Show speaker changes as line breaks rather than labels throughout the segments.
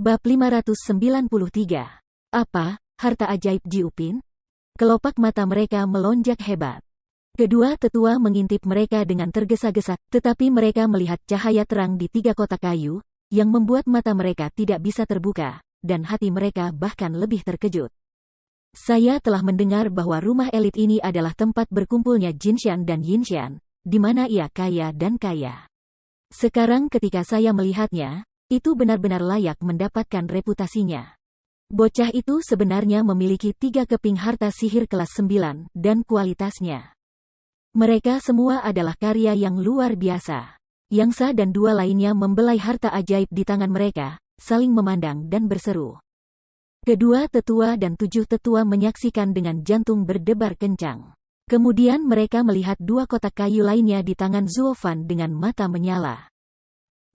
Bab 593. Apa, harta ajaib Jiupin? Kelopak mata mereka melonjak hebat. Kedua tetua mengintip mereka dengan tergesa-gesa, tetapi mereka melihat cahaya terang di 3 kotak kayu, yang membuat mata mereka tidak bisa terbuka, dan hati mereka bahkan lebih terkejut. Saya telah mendengar bahwa rumah elit ini adalah tempat berkumpulnya Jinshan dan Yinshan, di mana ia kaya dan kaya. Sekarang ketika saya melihatnya, itu benar-benar layak mendapatkan reputasinya. Bocah itu sebenarnya memiliki 3 keping harta sihir kelas 9, dan kualitasnya. Mereka semua adalah karya yang luar biasa. Yangsa dan 2 lainnya membelai harta ajaib di tangan mereka, saling memandang dan berseru. Kedua tetua dan 7 tetua menyaksikan dengan jantung berdebar kencang. Kemudian mereka melihat 2 kotak kayu lainnya di tangan Zuofan dengan mata menyala.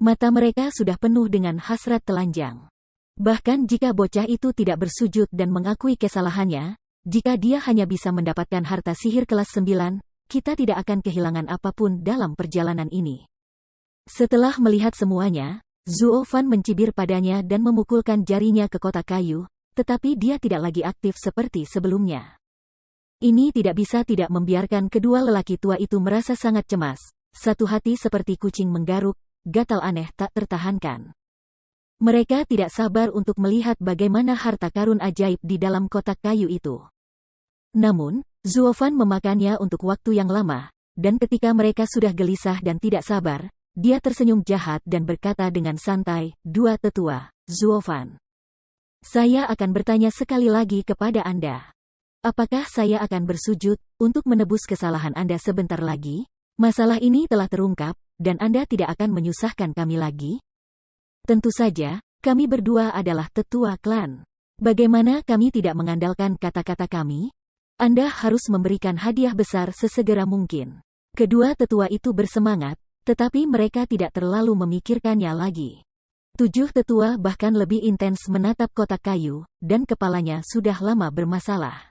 Mata mereka sudah penuh dengan hasrat telanjang. Bahkan jika bocah itu tidak bersujud dan mengakui kesalahannya, jika dia hanya bisa mendapatkan harta sihir kelas 9, kita tidak akan kehilangan apapun dalam perjalanan ini. Setelah melihat semuanya, Zuofan mencibir padanya dan memukulkan jarinya ke kotak kayu, tetapi dia tidak lagi aktif seperti sebelumnya. Ini tidak bisa tidak membiarkan kedua lelaki tua itu merasa sangat cemas, satu hati seperti kucing menggaruk, gatal aneh tak tertahankan. Mereka tidak sabar untuk melihat bagaimana harta karun ajaib di dalam kotak kayu itu. Namun, Zuofan memakannya untuk waktu yang lama, dan ketika mereka sudah gelisah dan tidak sabar, dia tersenyum jahat dan berkata dengan santai, "Dua tetua, Zuofan. Saya akan bertanya sekali lagi kepada Anda. Apakah saya akan bersujud untuk menebus kesalahan Anda sebentar lagi? Masalah ini telah terungkap, dan Anda tidak akan menyusahkan kami lagi? Tentu saja, kami berdua adalah tetua klan. Bagaimana kami tidak mengandalkan kata-kata kami? Anda harus memberikan hadiah besar sesegera mungkin." Kedua tetua itu bersemangat, tetapi mereka tidak terlalu memikirkannya lagi. 7 tetua bahkan lebih intens menatap kotak kayu, dan kepalanya sudah lama bermasalah.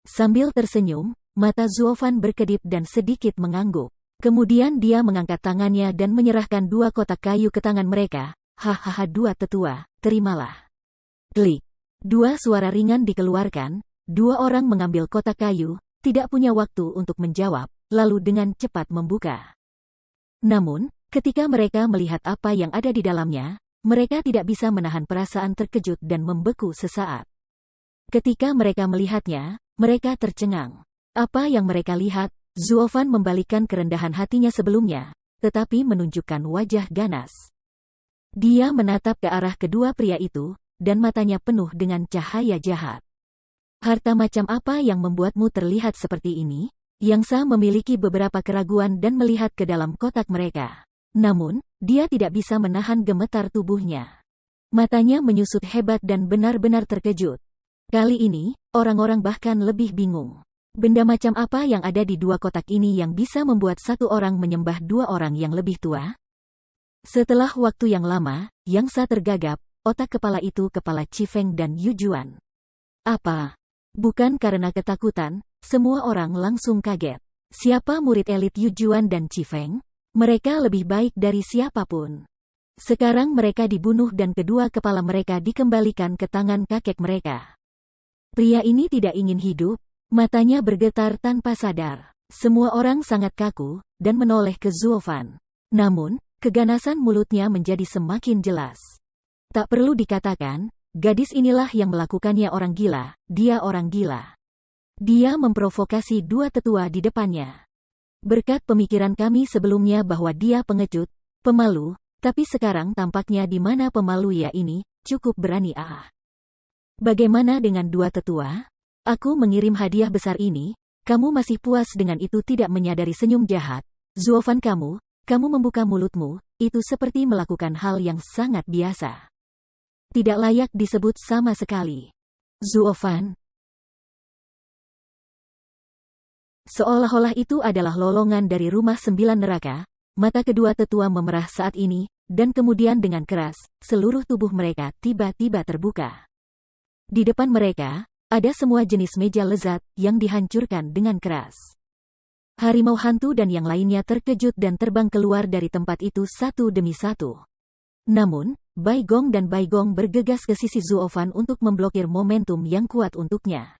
Sambil tersenyum, mata Zuofan berkedip dan sedikit mengangguk. Kemudian dia mengangkat tangannya dan menyerahkan 2 kotak kayu ke tangan mereka. "Hahaha, 2 tetua, terimalah." Klik. 2 suara ringan dikeluarkan, 2 orang mengambil kotak kayu, tidak punya waktu untuk menjawab, lalu dengan cepat membuka. Namun, ketika mereka melihat apa yang ada di dalamnya, mereka tidak bisa menahan perasaan terkejut dan membeku sesaat. Ketika mereka melihatnya, mereka tercengang. Apa yang mereka lihat? Zuofan membalikkan kerendahan hatinya sebelumnya, tetapi menunjukkan wajah ganas. Dia menatap ke arah kedua pria itu, dan matanya penuh dengan cahaya jahat. "Harta macam apa yang membuatmu terlihat seperti ini?" Yangsa memiliki beberapa keraguan dan melihat ke dalam kotak mereka. Namun, dia tidak bisa menahan gemetar tubuhnya. Matanya menyusut hebat dan benar-benar terkejut. Kali ini, orang-orang bahkan lebih bingung. Benda macam apa yang ada di 2 kotak ini yang bisa membuat 1 orang menyembah 2 orang yang lebih tua? Setelah waktu yang lama, Yangsa tergagap, otak kepala itu kepala Chifeng dan Yujuan. Apa? Bukan karena ketakutan, semua orang langsung kaget. Siapa murid elit Yujuan dan Chifeng? Mereka lebih baik dari siapapun. Sekarang mereka dibunuh dan kedua kepala mereka dikembalikan ke tangan kakek mereka. Pria ini tidak ingin hidup. Matanya bergetar tanpa sadar. Semua orang sangat kaku, dan menoleh ke Zuofan. Namun, keganasan mulutnya menjadi semakin jelas. Tak perlu dikatakan, gadis inilah yang melakukannya orang gila, dia orang gila. Dia memprovokasi 2 tetua di depannya. Berkat pemikiran kami sebelumnya bahwa dia pengecut, pemalu, tapi sekarang tampaknya di mana pemalu ya ini, cukup berani Bagaimana dengan 2 tetua? Aku mengirim hadiah besar ini, kamu masih puas dengan itu tidak menyadari senyum jahat. Zuofan kamu membuka mulutmu, itu seperti melakukan hal yang sangat biasa. Tidak layak disebut sama sekali. Zuofan. Seolah-olah itu adalah lolongan dari rumah 9 neraka, mata kedua tetua memerah saat ini, dan kemudian dengan keras, seluruh tubuh mereka tiba-tiba terbuka. Di depan mereka, ada semua jenis meja lezat yang dihancurkan dengan keras. Harimau hantu dan yang lainnya terkejut dan terbang keluar dari tempat itu satu demi satu. Namun, Bai Gong dan Bai Gong bergegas ke sisi Zuofan untuk memblokir momentum yang kuat untuknya.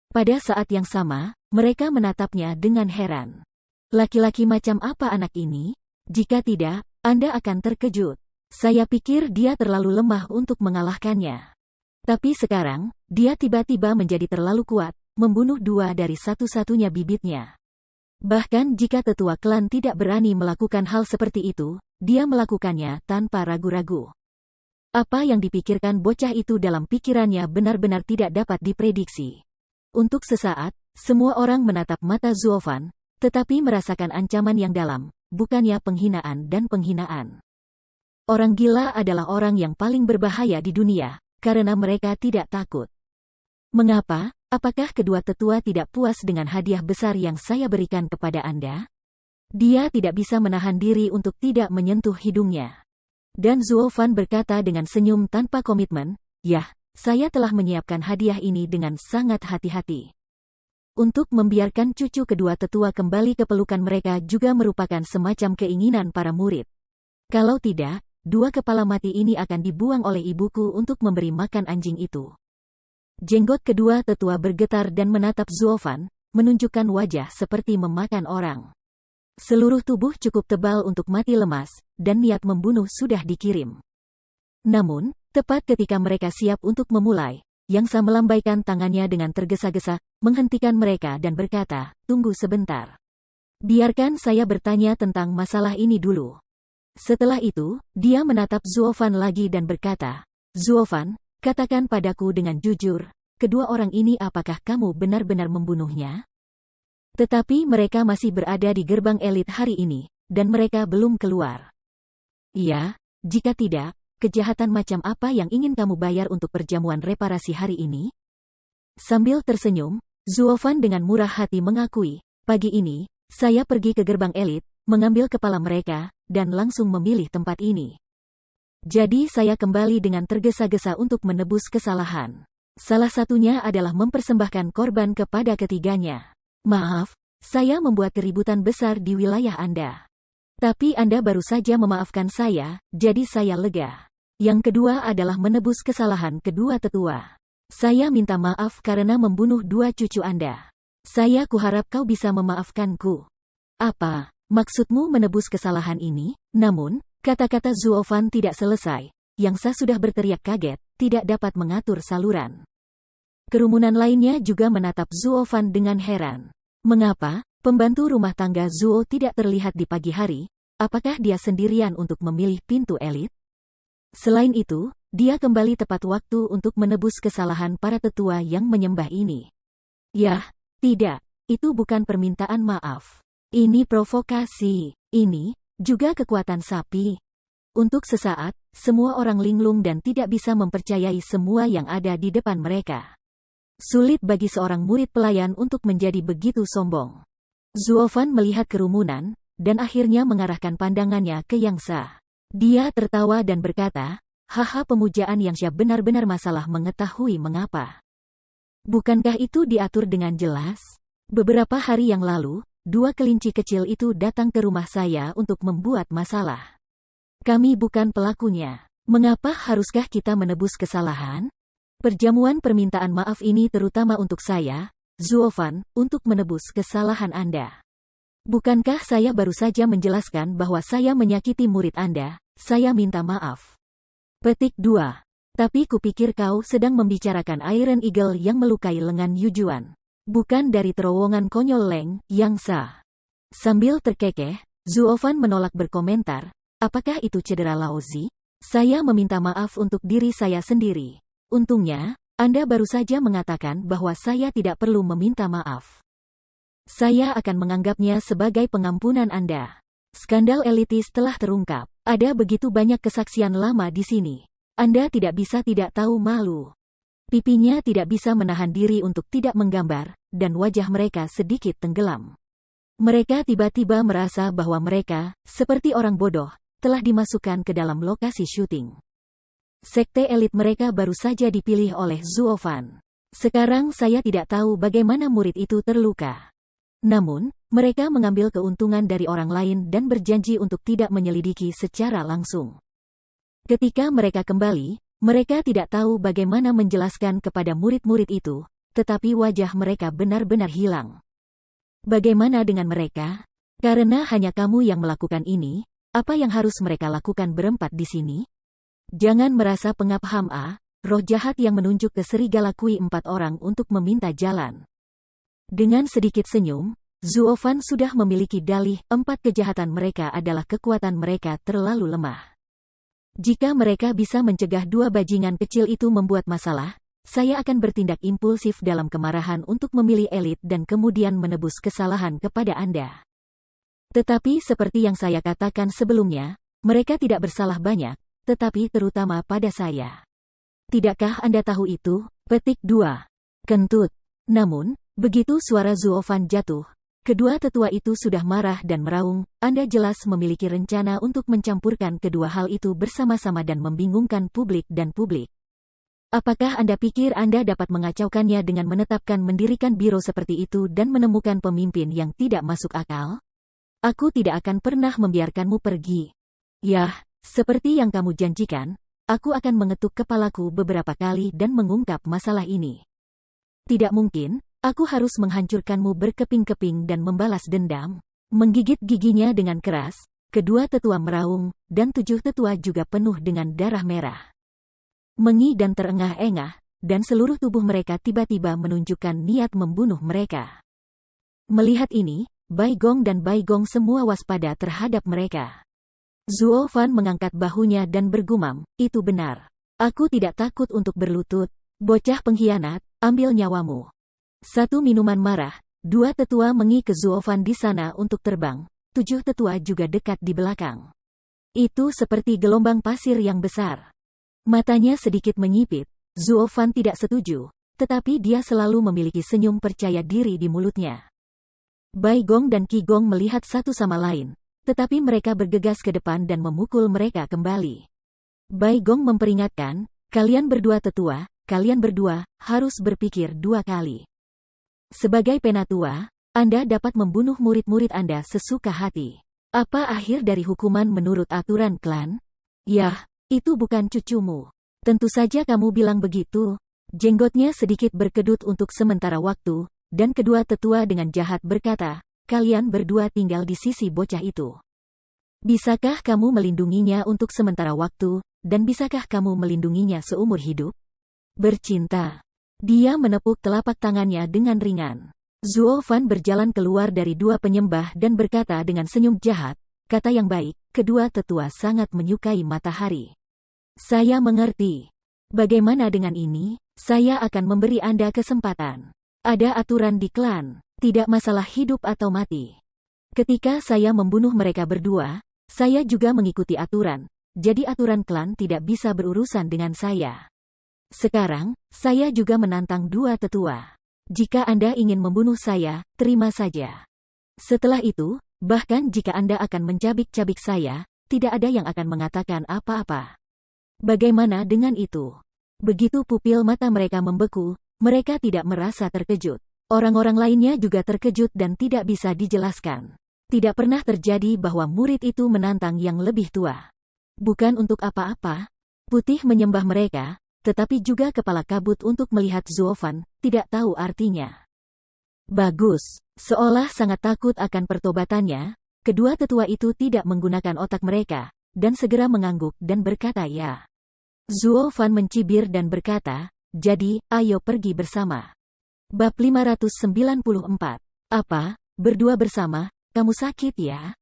Pada saat yang sama, mereka menatapnya dengan heran. Laki-laki macam apa anak ini? Jika tidak, Anda akan terkejut. Saya pikir dia terlalu lemah untuk mengalahkannya. Tapi sekarang, dia tiba-tiba menjadi terlalu kuat, membunuh dua dari satu-satunya bibitnya. Bahkan jika tetua klan tidak berani melakukan hal seperti itu, dia melakukannya tanpa ragu-ragu. Apa yang dipikirkan bocah itu dalam pikirannya benar-benar tidak dapat diprediksi. Untuk sesaat, semua orang menatap mata Zuofan, tetapi merasakan ancaman yang dalam, bukannya penghinaan dan penghinaan. Orang gila adalah orang yang paling berbahaya di dunia, karena mereka tidak takut. Mengapa? Apakah kedua tetua tidak puas dengan hadiah besar yang saya berikan kepada Anda? Dia tidak bisa menahan diri untuk tidak menyentuh hidungnya. Dan Zuofan berkata dengan senyum tanpa komitmen, "Yah, saya telah menyiapkan hadiah ini dengan sangat hati-hati." Untuk membiarkan cucu kedua tetua kembali ke pelukan mereka juga merupakan semacam keinginan para murid. Kalau tidak, dua kepala mati ini akan dibuang oleh ibuku untuk memberi makan anjing itu. Jenggot kedua tetua bergetar dan menatap Zuofan, menunjukkan wajah seperti memakan orang. Seluruh tubuh cukup tebal untuk mati lemas, dan niat membunuh sudah dikirim. Namun, tepat ketika mereka siap untuk memulai, Yang Sa melambaikan tangannya dengan tergesa-gesa, menghentikan mereka dan berkata, "Tunggu sebentar. Biarkan saya bertanya tentang masalah ini dulu." Setelah itu, dia menatap Zuofan lagi dan berkata, "Zuofan, katakan padaku dengan jujur, kedua orang ini apakah kamu benar-benar membunuhnya?" Tetapi mereka masih berada di gerbang elit hari ini, dan mereka belum keluar. "Iya, jika tidak, kejahatan macam apa yang ingin kamu bayar untuk perjamuan reparasi hari ini?" Sambil tersenyum, Zuofan dengan murah hati mengakui, "Pagi ini, saya pergi ke gerbang elit, mengambil kepala mereka, dan langsung memilih tempat ini. Jadi saya kembali dengan tergesa-gesa untuk menebus kesalahan. Salah satunya adalah mempersembahkan korban kepada ketiganya. Maaf, saya membuat keributan besar di wilayah Anda. Tapi Anda baru saja memaafkan saya, jadi saya lega. Yang kedua adalah menebus kesalahan kedua tetua. Saya minta maaf karena membunuh dua cucu Anda. Saya kuharap kau bisa memaafkanku." "Apa maksudmu menebus kesalahan ini?" Namun, kata-kata Zuofan tidak selesai. Yang Sa sudah berteriak kaget, tidak dapat mengatur saluran. Kerumunan lainnya juga menatap Zuofan dengan heran. Mengapa pembantu rumah tangga Zuo tidak terlihat di pagi hari? Apakah dia sendirian untuk memilih pintu elit? Selain itu, dia kembali tepat waktu untuk menebus kesalahan para tetua yang menyembah ini. Yah, tidak. Itu bukan permintaan maaf. Ini provokasi. Ini juga kekuatan sapi. Untuk sesaat, semua orang linglung dan tidak bisa mempercayai semua yang ada di depan mereka. Sulit bagi seorang murid pelayan untuk menjadi begitu sombong. Zuofan melihat kerumunan, dan akhirnya mengarahkan pandangannya ke Yang Sa. Dia tertawa dan berkata, "Haha, pemujaan Yang Sa benar-benar masalah mengetahui mengapa. Bukankah itu diatur dengan jelas? Beberapa hari yang lalu, dua kelinci kecil itu datang ke rumah saya untuk membuat masalah. Kami bukan pelakunya. Mengapa haruskah kita menebus kesalahan? Perjamuan permintaan maaf ini terutama untuk saya, Zuofan, untuk menebus kesalahan Anda. Bukankah saya baru saja menjelaskan bahwa saya menyakiti murid Anda? Saya minta maaf." Petik 2. Tapi kupikir kau sedang membicarakan Iron Eagle yang melukai lengan Yujuan. Bukan dari terowongan konyol Leng, Yang Sa. Sambil terkekeh, Zuofan menolak berkomentar, "Apakah itu cedera Laozi? Saya meminta maaf untuk diri saya sendiri. Untungnya, Anda baru saja mengatakan bahwa saya tidak perlu meminta maaf. Saya akan menganggapnya sebagai pengampunan Anda. Skandal elitis telah terungkap. Ada begitu banyak kesaksian lama di sini. Anda tidak bisa tidak tahu malu." Pipinya tidak bisa menahan diri untuk tidak menggambar, dan wajah mereka sedikit tenggelam. Mereka tiba-tiba merasa bahwa mereka, seperti orang bodoh, telah dimasukkan ke dalam lokasi syuting. Sekte elit mereka baru saja dipilih oleh Zuofan. Sekarang saya tidak tahu bagaimana murid itu terluka. Namun, mereka mengambil keuntungan dari orang lain dan berjanji untuk tidak menyelidiki secara langsung. Ketika mereka kembali, mereka tidak tahu bagaimana menjelaskan kepada murid-murid itu, tetapi wajah mereka benar-benar hilang. Bagaimana dengan mereka? Karena hanya kamu yang melakukan ini, apa yang harus mereka lakukan berempat di sini? Jangan merasa pengap Hama, roh jahat yang menunjuk ke serigala Kui 4 orang untuk meminta jalan. Dengan sedikit senyum, Zuofan sudah memiliki dalih 4 kejahatan mereka adalah kekuatan mereka terlalu lemah. Jika mereka bisa mencegah 2 bajingan kecil itu membuat masalah, saya akan bertindak impulsif dalam kemarahan untuk memilih elit dan kemudian menebus kesalahan kepada Anda. Tetapi seperti yang saya katakan sebelumnya, mereka tidak bersalah banyak, tetapi terutama pada saya. Tidakkah Anda tahu itu? Petik 2. Kentut. Namun, begitu suara Zuofan jatuh, kedua tetua itu sudah marah dan meraung. Anda jelas memiliki rencana untuk mencampurkan kedua hal itu bersama-sama dan membingungkan publik dan publik. Apakah Anda pikir Anda dapat mengacaukannya dengan menetapkan mendirikan biro seperti itu dan menemukan pemimpin yang tidak masuk akal? Aku tidak akan pernah membiarkanmu pergi. Yah, seperti yang kamu janjikan, aku akan mengetuk kepalaku beberapa kali dan mengungkap masalah ini. Tidak mungkin. Aku harus menghancurkanmu berkeping-keping dan membalas dendam. Menggigit giginya dengan keras, kedua tetua meraung, dan 7 tetua juga penuh dengan darah merah. Mengi dan terengah-engah, dan seluruh tubuh mereka tiba-tiba menunjukkan niat membunuh mereka. Melihat ini, Bai Gong dan Bai Gong semua waspada terhadap mereka. Zuofan mengangkat bahunya dan bergumam, itu benar. Aku tidak takut untuk berlutut, bocah pengkhianat, ambil nyawamu. 1 minuman marah, 2 tetua mengi ke Zuofan di sana untuk terbang, 7 tetua juga dekat di belakang. Itu seperti gelombang pasir yang besar. Matanya sedikit menyipit, Zuofan tidak setuju, tetapi dia selalu memiliki senyum percaya diri di mulutnya. Bai Gong dan Qi Gong melihat satu sama lain, tetapi mereka bergegas ke depan dan memukul mereka kembali. Bai Gong memperingatkan, kalian berdua tetua, kalian berdua harus berpikir 2 kali. Sebagai penatua, Anda dapat membunuh murid-murid Anda sesuka hati. Apa akhir dari hukuman menurut aturan klan? Yah, itu bukan cucumu. Tentu saja kamu bilang begitu. Jenggotnya sedikit berkedut untuk sementara waktu, dan kedua tetua dengan jahat berkata, kalian berdua tinggal di sisi bocah itu. Bisakah kamu melindunginya untuk sementara waktu, dan bisakah kamu melindunginya seumur hidup? Bercinta. Dia menepuk telapak tangannya dengan ringan. Zuofan berjalan keluar dari 2 penyembah dan berkata dengan senyum jahat, kata yang baik, kedua tetua sangat menyukai matahari. Saya mengerti. Bagaimana dengan ini? Saya akan memberi Anda kesempatan. Ada aturan di klan, tidak masalah hidup atau mati. Ketika saya membunuh mereka berdua, saya juga mengikuti aturan, jadi aturan klan tidak bisa berurusan dengan saya. Sekarang, saya juga menantang 2 tetua. Jika Anda ingin membunuh saya, terima saja. Setelah itu, bahkan jika Anda akan mencabik-cabik saya, tidak ada yang akan mengatakan apa-apa. Bagaimana dengan itu? Begitu pupil mata mereka membeku, mereka tidak merasa terkejut. Orang-orang lainnya juga terkejut dan tidak bisa dijelaskan. Tidak pernah terjadi bahwa murid itu menantang yang lebih tua. Bukan untuk apa-apa. Putih menyembah mereka, tetapi juga kepala kabut untuk melihat Zuofan, tidak tahu artinya. Bagus. Seolah sangat takut akan pertobatannya, kedua tetua itu tidak menggunakan otak mereka, dan segera mengangguk dan berkata ya. Zuofan mencibir dan berkata, jadi, ayo pergi bersama. Bab 594. Apa, berdua bersama, kamu sakit ya?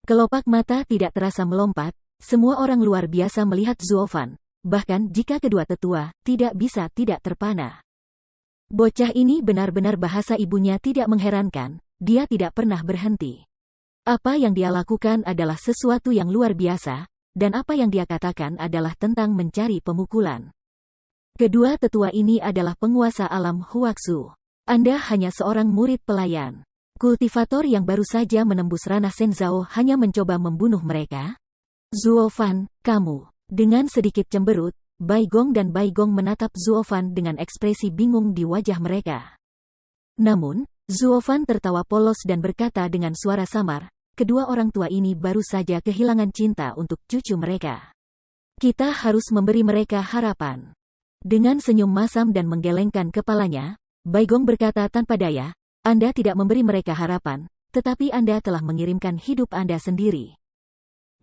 Kelopak mata tidak terasa melompat, semua orang luar biasa melihat Zuofan. Bahkan jika kedua tetua tidak bisa tidak terpana. Bocah ini benar-benar bahasa ibunya tidak mengherankan, dia tidak pernah berhenti. Apa yang dia lakukan adalah sesuatu yang luar biasa, dan apa yang dia katakan adalah tentang mencari pemukulan. Kedua tetua ini adalah penguasa alam Huaxu. Anda hanya seorang murid pelayan. Kultivator yang baru saja menembus ranah Shenzhou hanya mencoba membunuh mereka? Zuofan, kamu. Dengan sedikit cemberut, Bai Gong dan Bai Gong menatap Zuofan dengan ekspresi bingung di wajah mereka. Namun, Zuofan tertawa polos dan berkata dengan suara samar, kedua orang tua ini baru saja kehilangan cinta untuk cucu mereka. Kita harus memberi mereka harapan. Dengan senyum masam dan menggelengkan kepalanya, Baigong berkata tanpa daya, Anda tidak memberi mereka harapan, tetapi Anda telah mengirimkan hidup Anda sendiri.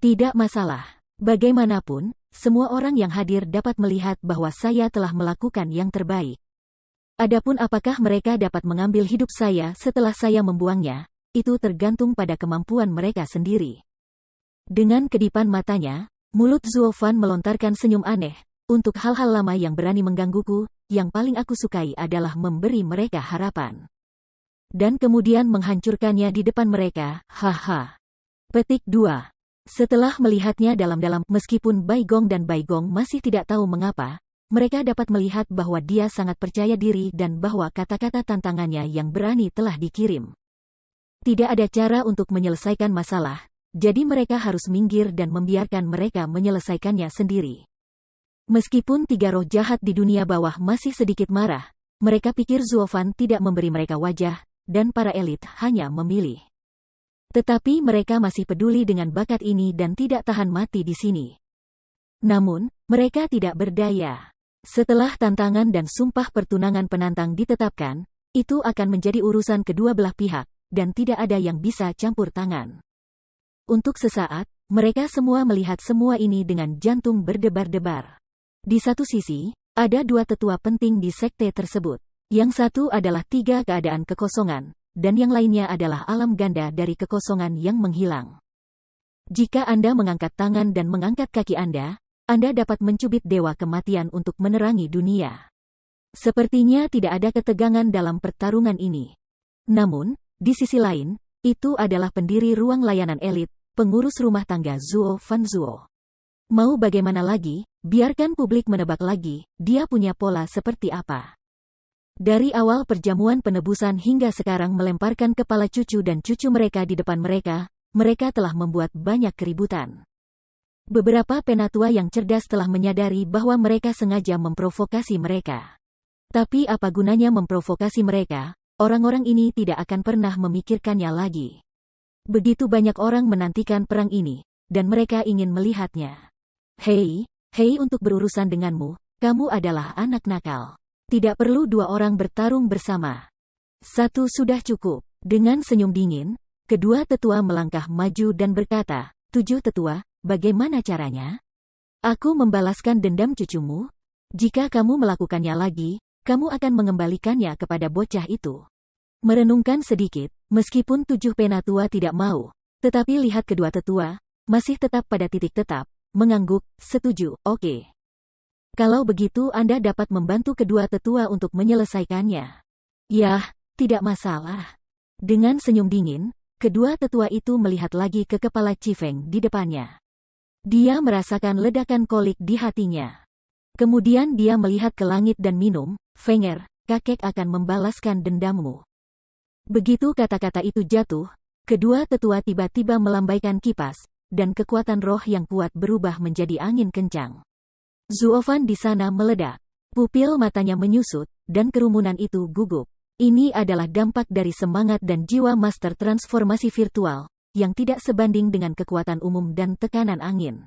Tidak masalah. Bagaimanapun, semua orang yang hadir dapat melihat bahwa saya telah melakukan yang terbaik. Adapun apakah mereka dapat mengambil hidup saya setelah saya membuangnya, itu tergantung pada kemampuan mereka sendiri. Dengan kedipan matanya, mulut Zuofan melontarkan senyum aneh. Untuk hal-hal lama yang berani menggangguku, yang paling aku sukai adalah memberi mereka harapan. Dan kemudian menghancurkannya di depan mereka, haha. Petik 2. Setelah melihatnya dalam-dalam, meskipun Baigong dan Baigong masih tidak tahu mengapa, mereka dapat melihat bahwa dia sangat percaya diri dan bahwa kata-kata tantangannya yang berani telah dikirim. Tidak ada cara untuk menyelesaikan masalah, jadi mereka harus minggir dan membiarkan mereka menyelesaikannya sendiri. Meskipun tiga roh jahat di dunia bawah masih sedikit marah, mereka pikir Zuofan tidak memberi mereka wajah, dan para elit hanya memilih. Tetapi mereka masih peduli dengan bakat ini dan tidak tahan mati di sini. Namun, mereka tidak berdaya. Setelah tantangan dan sumpah pertunangan penantang ditetapkan, itu akan menjadi urusan kedua belah pihak, dan tidak ada yang bisa campur tangan. Untuk sesaat, mereka semua melihat semua ini dengan jantung berdebar-debar. Di satu sisi, ada dua tetua penting di sekte tersebut. Yang satu adalah tiga keadaan kekosongan, dan yang lainnya adalah alam ganda dari kekosongan yang menghilang. Jika Anda mengangkat tangan dan mengangkat kaki Anda dapat mencubit dewa kematian untuk menerangi dunia. Sepertinya tidak ada ketegangan dalam pertarungan ini. Namun, di sisi lain, itu adalah pendiri ruang layanan elit, pengurus rumah tangga Zuofan Zuo. Mau bagaimana lagi, biarkan publik menebak lagi, dia punya pola seperti apa. Dari awal perjamuan penebusan hingga sekarang melemparkan kepala cucu dan cucu mereka di depan mereka, mereka telah membuat banyak keributan. Beberapa penatua yang cerdas telah menyadari bahwa mereka sengaja memprovokasi mereka. Tapi apa gunanya memprovokasi mereka, orang-orang ini tidak akan pernah memikirkannya lagi. Begitu banyak orang menantikan perang ini, dan mereka ingin melihatnya. Hei, untuk berurusan denganmu, kamu adalah anak nakal. Tidak perlu dua orang bertarung bersama. Satu sudah cukup. Dengan senyum dingin, kedua tetua melangkah maju dan berkata, 7 tetua, bagaimana caranya? Aku membalaskan dendam cucumu? Jika kamu melakukannya lagi, kamu akan mengembalikannya kepada bocah itu. Merenungkan sedikit, meskipun 7 penatua tidak mau, tetapi lihat kedua tetua, masih tetap pada titik tetap. Mengangguk, setuju, oke. Kalau begitu Anda dapat membantu kedua tetua untuk menyelesaikannya. Yah, tidak masalah. Dengan senyum dingin, kedua tetua itu melihat lagi ke kepala Chifeng di depannya. Dia merasakan ledakan kolik di hatinya. Kemudian dia melihat ke langit dan minum, Fenger, kakek akan membalaskan dendammu. Begitu kata-kata itu jatuh, kedua tetua tiba-tiba melambaikan kipas, dan kekuatan roh yang kuat berubah menjadi angin kencang. Zuofan di sana meledak. Pupil matanya menyusut, dan kerumunan itu gugup. Ini adalah dampak dari semangat dan jiwa master transformasi virtual, yang tidak sebanding dengan kekuatan umum dan tekanan angin.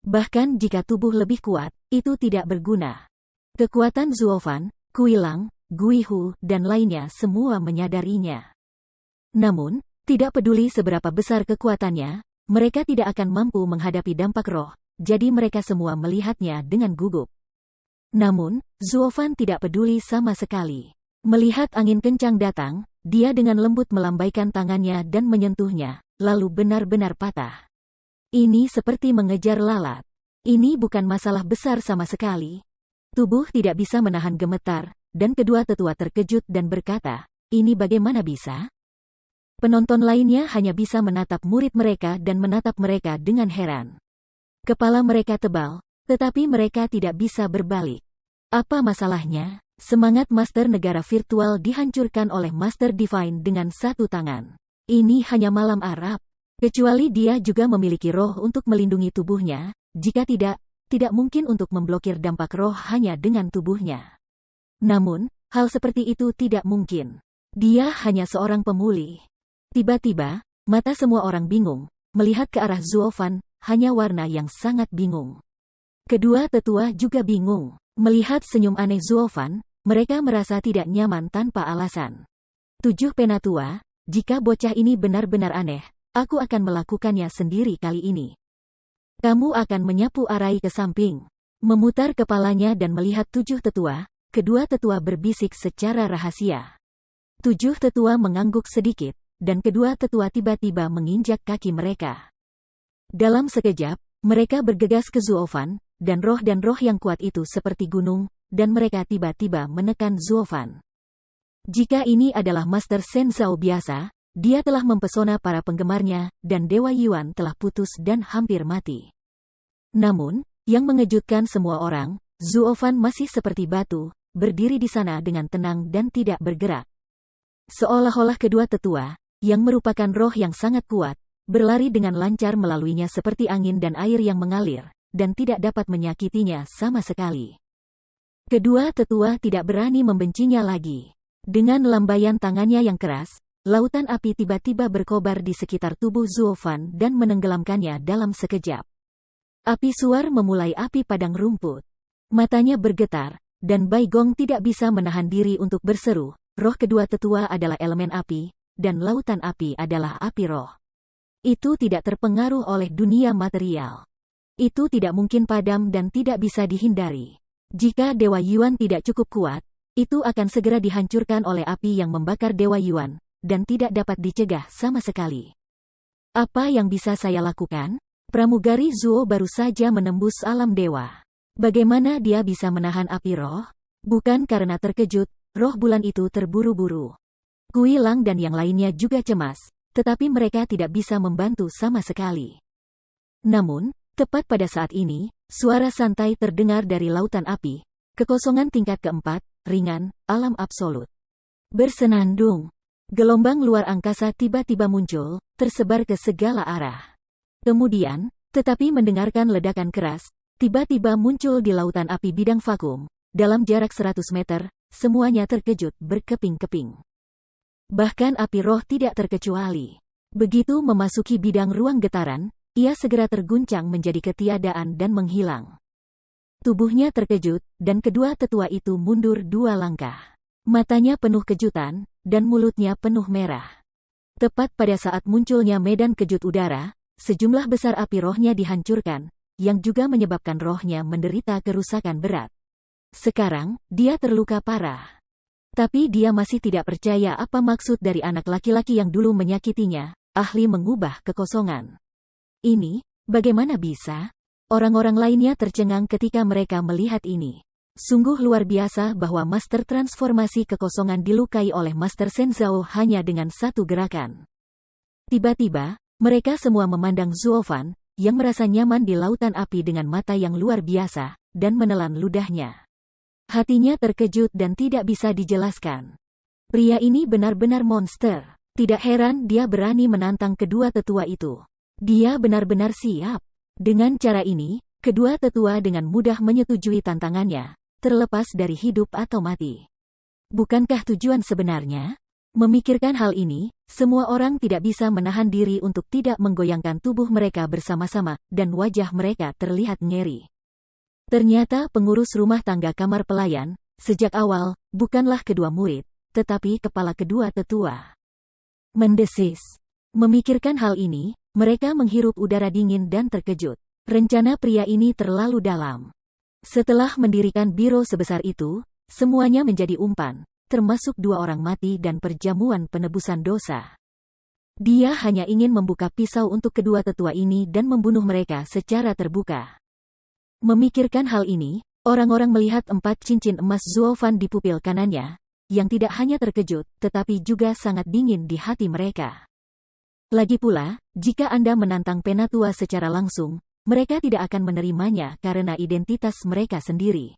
Bahkan jika tubuh lebih kuat, itu tidak berguna. Kekuatan Zuofan, Kuilang, Guihu, dan lainnya semua menyadarinya. Namun, tidak peduli seberapa besar kekuatannya, mereka tidak akan mampu menghadapi dampak roh, jadi mereka semua melihatnya dengan gugup. Namun, Zuofan tidak peduli sama sekali. Melihat angin kencang datang, dia dengan lembut melambaikan tangannya dan menyentuhnya, lalu benar-benar patah. Ini seperti mengejar lalat. Ini bukan masalah besar sama sekali. Tubuh tidak bisa menahan gemetar, dan kedua tetua terkejut dan berkata, ini bagaimana bisa? Penonton lainnya hanya bisa menatap murid mereka dan menatap mereka dengan heran. Kepala mereka tebal, tetapi mereka tidak bisa berbalik. Apa masalahnya? Semangat Master Negara Virtual dihancurkan oleh Master Divine dengan satu tangan. Ini hanya malam Arab. Kecuali dia juga memiliki roh untuk melindungi tubuhnya, jika tidak mungkin untuk memblokir dampak roh hanya dengan tubuhnya. Namun, hal seperti itu tidak mungkin. Dia hanya seorang pemulih. Tiba-tiba, mata semua orang bingung, melihat ke arah Zuofan, hanya warna yang sangat bingung. Kedua tetua juga bingung. Melihat senyum aneh Zuofan, mereka merasa tidak nyaman tanpa alasan. 7 penatua, jika bocah ini benar-benar aneh, aku akan melakukannya sendiri kali ini. Kamu akan menyapu Arai ke samping. Memutar kepalanya dan melihat 7 tetua, kedua tetua berbisik secara rahasia. 7 tetua mengangguk sedikit, dan kedua tetua tiba-tiba menginjak kaki mereka. Dalam sekejap, mereka bergegas ke Zuofan, dan roh yang kuat itu seperti gunung, dan mereka tiba-tiba menekan Zuofan. Jika ini adalah Master Senzhao biasa, dia telah mempesona para penggemarnya, dan Dewa Yuan telah putus dan hampir mati. Namun, yang mengejutkan semua orang, Zuofan masih seperti batu, berdiri di sana dengan tenang dan tidak bergerak. Seolah-olah kedua tetua, yang merupakan roh yang sangat kuat, berlari dengan lancar melaluinya seperti angin dan air yang mengalir, dan tidak dapat menyakitinya sama sekali. Kedua tetua tidak berani membencinya lagi. Dengan lambaian tangannya yang keras, lautan api tiba-tiba berkobar di sekitar tubuh Zuofan dan menenggelamkannya dalam sekejap. Api suar memulai api padang rumput. Matanya bergetar, dan Bai Gong tidak bisa menahan diri untuk berseru, roh kedua tetua adalah elemen api, dan lautan api adalah api roh. Itu tidak terpengaruh oleh dunia material. Itu tidak mungkin padam dan tidak bisa dihindari. Jika Dewa Yuan tidak cukup kuat, itu akan segera dihancurkan oleh api yang membakar Dewa Yuan, dan tidak dapat dicegah sama sekali. Apa yang bisa saya lakukan? Pramugari Zuo baru saja menembus alam dewa. Bagaimana dia bisa menahan api roh? Bukan karena terkejut, roh bulan itu terburu-buru. Kui Lang dan yang lainnya juga cemas, tetapi mereka tidak bisa membantu sama sekali. Namun, tepat pada saat ini, suara santai terdengar dari lautan api. Kekosongan tingkat keempat, ringan, alam absolut. Bersenandung. Gelombang luar angkasa tiba-tiba muncul, tersebar ke segala arah. Kemudian, tetapi mendengarkan ledakan keras, tiba-tiba muncul di lautan api bidang vakum, dalam jarak 100 meter, semuanya terkejut berkeping-keping. Bahkan api roh tidak terkecuali. Begitu memasuki bidang ruang getaran, ia segera terguncang menjadi ketiadaan dan menghilang. Tubuhnya terkejut, dan kedua tetua itu mundur 2 langkah. Matanya penuh kejutan, dan mulutnya penuh merah. Tepat pada saat munculnya medan kejut udara, sejumlah besar api rohnya dihancurkan, yang juga menyebabkan rohnya menderita kerusakan berat. Sekarang, dia terluka parah. Tapi dia masih tidak percaya apa maksud dari anak laki-laki yang dulu menyakitinya, ahli mengubah kekosongan. Ini, bagaimana bisa? Orang-orang lainnya tercengang ketika mereka melihat ini. Sungguh luar biasa bahwa master transformasi kekosongan dilukai oleh Master Senzhao hanya dengan satu gerakan. Tiba-tiba, mereka semua memandang Zuofan, yang merasa nyaman di lautan api dengan mata yang luar biasa, dan menelan ludahnya. Hatinya terkejut dan tidak bisa dijelaskan. Pria ini benar-benar monster. Tidak heran dia berani menantang kedua tetua itu. Dia benar-benar siap. Dengan cara ini, kedua tetua dengan mudah menyetujui tantangannya, terlepas dari hidup atau mati. Bukankah tujuan sebenarnya? Memikirkan hal ini, semua orang tidak bisa menahan diri untuk tidak menggoyangkan tubuh mereka bersama-sama, dan wajah mereka terlihat ngeri. Ternyata pengurus rumah tangga kamar pelayan, sejak awal, bukanlah kedua murid, tetapi kepala kedua tetua. Mendesis. Memikirkan hal ini, mereka menghirup udara dingin dan terkejut. Rencana pria ini terlalu dalam. Setelah mendirikan biro sebesar itu, semuanya menjadi umpan, termasuk 2 orang mati dan perjamuan penebusan dosa. Dia hanya ingin membuka pisau untuk kedua tetua ini dan membunuh mereka secara terbuka. Memikirkan hal ini, orang-orang melihat 4 cincin emas Zuofan di pupil kanannya, yang tidak hanya terkejut, tetapi juga sangat dingin di hati mereka. Lagi pula, jika Anda menantang penatua secara langsung, mereka tidak akan menerimanya karena identitas mereka sendiri.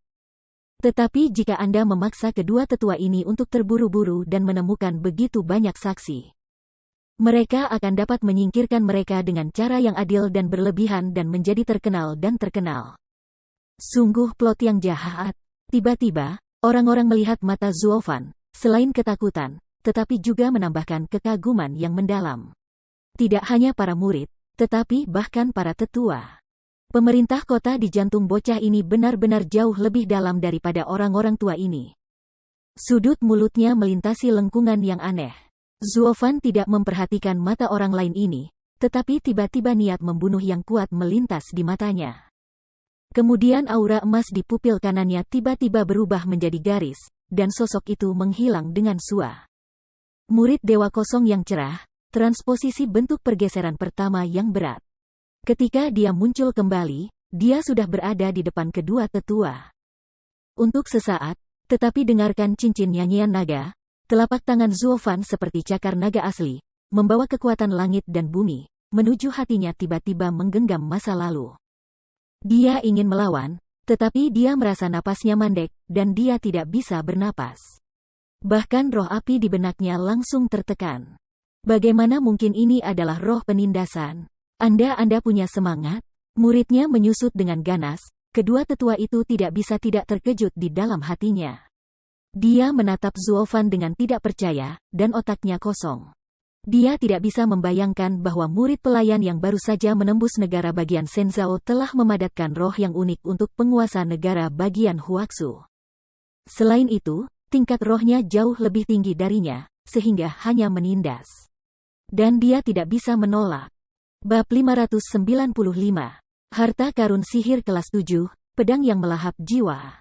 Tetapi jika Anda memaksa kedua tetua ini untuk terburu-buru dan menemukan begitu banyak saksi, mereka akan dapat menyingkirkan mereka dengan cara yang adil dan berlebihan dan menjadi terkenal dan terkenal. Sungguh plot yang jahat. Tiba-tiba, orang-orang melihat mata Zuofan, selain ketakutan, tetapi juga menambahkan kekaguman yang mendalam. Tidak hanya para murid, tetapi bahkan para tetua. Pemerintah kota di jantung bocah ini benar-benar jauh lebih dalam daripada orang-orang tua ini. Sudut mulutnya melintasi lengkungan yang aneh. Zuofan tidak memperhatikan mata orang lain ini, tetapi tiba-tiba niat membunuh yang kuat melintas di matanya. Kemudian aura emas di pupil kanannya tiba-tiba berubah menjadi garis, dan sosok itu menghilang dengan sua. Murid Dewa Kosong yang cerah, transposisi bentuk pergeseran pertama yang berat. Ketika dia muncul kembali, dia sudah berada di depan kedua tetua. Untuk sesaat, tetapi dengarkan cincin nyanyian naga, telapak tangan Zuofan seperti cakar naga asli, membawa kekuatan langit dan bumi, menuju hatinya tiba-tiba menggenggam masa lalu. Dia ingin melawan, tetapi dia merasa napasnya mandek, dan dia tidak bisa bernapas. Bahkan roh api di benaknya langsung tertekan. Bagaimana mungkin ini adalah roh penindasan? Anda punya semangat? Muridnya menyusut dengan ganas, kedua tetua itu tidak bisa tidak terkejut di dalam hatinya. Dia menatap Zuofan dengan tidak percaya, dan otaknya kosong. Dia tidak bisa membayangkan bahwa murid pelayan yang baru saja menembus negara bagian Shenzhou telah memadatkan roh yang unik untuk penguasa negara bagian Huaxu. Selain itu, tingkat rohnya jauh lebih tinggi darinya, sehingga hanya menindas. Dan dia tidak bisa menolak. Bab 595. Harta karun sihir kelas 7, pedang yang melahap jiwa.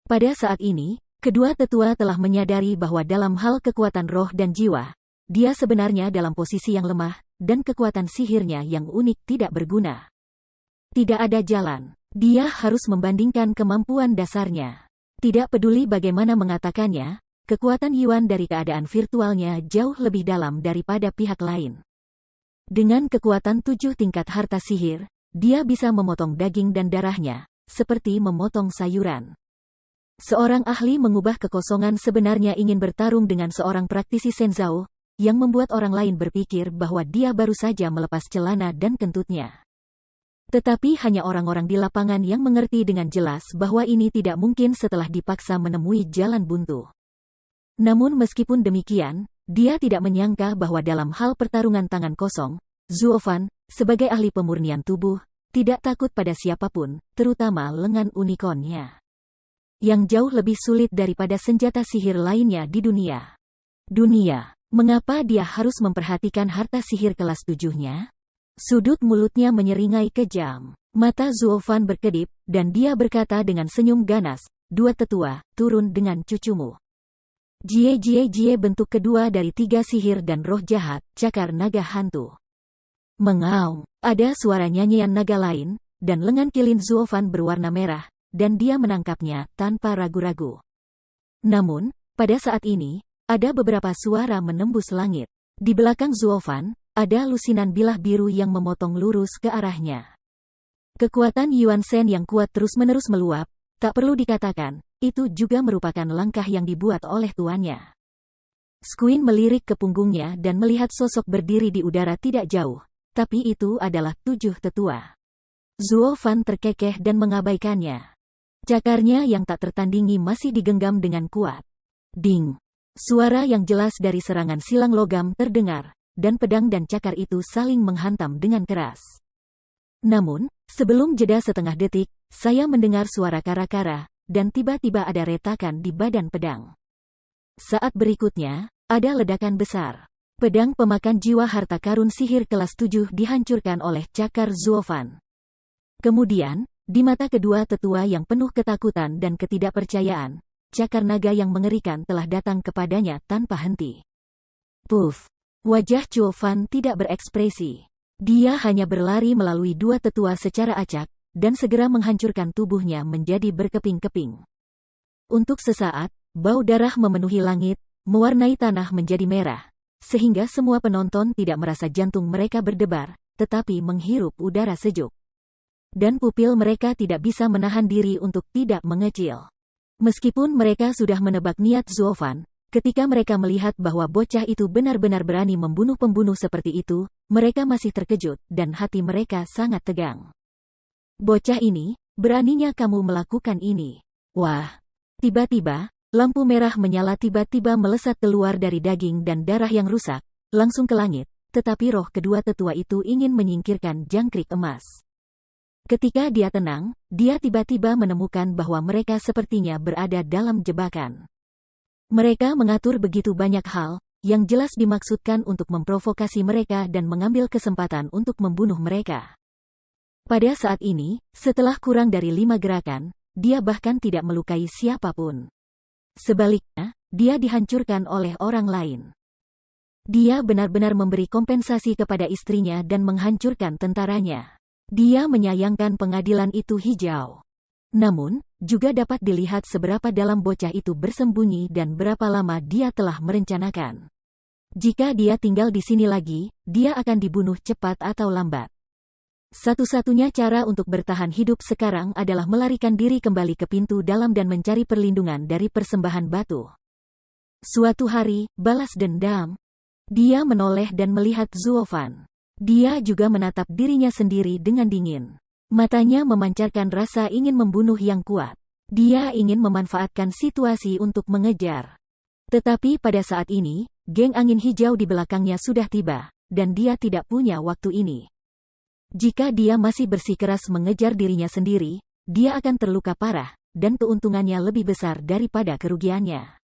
Pada saat ini, kedua tetua telah menyadari bahwa dalam hal kekuatan roh dan jiwa, dia sebenarnya dalam posisi yang lemah, dan kekuatan sihirnya yang unik tidak berguna. Tidak ada jalan. Dia harus membandingkan kemampuan dasarnya. Tidak peduli bagaimana mengatakannya, kekuatan Yuan dari keadaan virtualnya jauh lebih dalam daripada pihak lain. Dengan kekuatan 7 tingkat harta sihir, dia bisa memotong daging dan darahnya, seperti memotong sayuran. Seorang ahli mengubah kekosongan sebenarnya ingin bertarung dengan seorang praktisi Shenzhou, yang membuat orang lain berpikir bahwa dia baru saja melepas celana dan kentutnya. Tetapi hanya orang-orang di lapangan yang mengerti dengan jelas bahwa ini tidak mungkin setelah dipaksa menemui jalan buntu. Namun meskipun demikian, dia tidak menyangka bahwa dalam hal pertarungan tangan kosong, Zuofan, sebagai ahli pemurnian tubuh, tidak takut pada siapapun, terutama lengan unicornnya. Yang jauh lebih sulit daripada senjata sihir lainnya di dunia. Mengapa dia harus memperhatikan harta sihir kelas 7-nya? Sudut mulutnya menyeringai kejam. Mata Zuofan berkedip, dan dia berkata dengan senyum ganas, "Dua tetua, turun dengan cucumu." Jie bentuk kedua dari 3 sihir dan roh jahat, cakar naga hantu. Mengaum, ada suara nyanyian naga lain, dan lengan kilin Zuofan berwarna merah, dan dia menangkapnya tanpa ragu-ragu. Namun, pada saat ini, ada beberapa suara menembus langit. Di belakang Zuofan, ada lusinan bilah biru yang memotong lurus ke arahnya. Kekuatan Yuan Shen yang kuat terus-menerus meluap, tak perlu dikatakan, itu juga merupakan langkah yang dibuat oleh tuannya. Squin melirik ke punggungnya dan melihat sosok berdiri di udara tidak jauh, tapi itu adalah 7 tetua. Zuofan terkekeh dan mengabaikannya. Cakarnya yang tak tertandingi masih digenggam dengan kuat. Ding! Suara yang jelas dari serangan silang logam terdengar, dan pedang dan cakar itu saling menghantam dengan keras. Namun, sebelum jeda setengah detik, saya mendengar suara kara-kara, dan tiba-tiba ada retakan di badan pedang. Saat berikutnya, ada ledakan besar. Pedang pemakan jiwa harta karun sihir kelas 7 dihancurkan oleh cakar Zuofan. Kemudian, di mata kedua tetua yang penuh ketakutan dan ketidakpercayaan, cakar naga yang mengerikan telah datang kepadanya tanpa henti. Puff! Wajah Zuofan tidak berekspresi. Dia hanya berlari melalui 2 tetua secara acak, dan segera menghancurkan tubuhnya menjadi berkeping-keping. Untuk sesaat, bau darah memenuhi langit, mewarnai tanah menjadi merah, sehingga semua penonton tidak merasa jantung mereka berdebar, tetapi menghirup udara sejuk. Dan pupil mereka tidak bisa menahan diri untuk tidak mengecil. Meskipun mereka sudah menebak niat Zuofan, ketika mereka melihat bahwa bocah itu benar-benar berani membunuh pembunuh seperti itu, mereka masih terkejut, dan hati mereka sangat tegang. Bocah ini, beraninya kamu melakukan ini. Wah! Tiba-tiba, lampu merah menyala tiba-tiba melesat keluar dari daging dan darah yang rusak, langsung ke langit, tetapi roh kedua tetua itu ingin menyingkirkan jangkrik emas. Ketika dia tenang, dia tiba-tiba menemukan bahwa mereka sepertinya berada dalam jebakan. Mereka mengatur begitu banyak hal, yang jelas dimaksudkan untuk memprovokasi mereka dan mengambil kesempatan untuk membunuh mereka. Pada saat ini, setelah kurang dari 5 gerakan, dia bahkan tidak melukai siapapun. Sebaliknya, dia dihancurkan oleh orang lain. Dia benar-benar memberi kompensasi kepada istrinya dan menghancurkan tentaranya. Dia menyayangkan pengadilan itu hijau. Namun, juga dapat dilihat seberapa dalam bocah itu bersembunyi dan berapa lama dia telah merencanakan. Jika dia tinggal di sini lagi, dia akan dibunuh cepat atau lambat. Satu-satunya cara untuk bertahan hidup sekarang adalah melarikan diri kembali ke pintu dalam dan mencari perlindungan dari persembahan batu. Suatu hari, balas dendam. Dia menoleh dan melihat Zuofan. Dia juga menatap dirinya sendiri dengan dingin. Matanya memancarkan rasa ingin membunuh yang kuat. Dia ingin memanfaatkan situasi untuk mengejar. Tetapi pada saat ini, geng angin hijau di belakangnya sudah tiba, dan dia tidak punya waktu ini. Jika dia masih bersikeras mengejar dirinya sendiri, dia akan terluka parah, dan keuntungannya lebih besar daripada kerugiannya.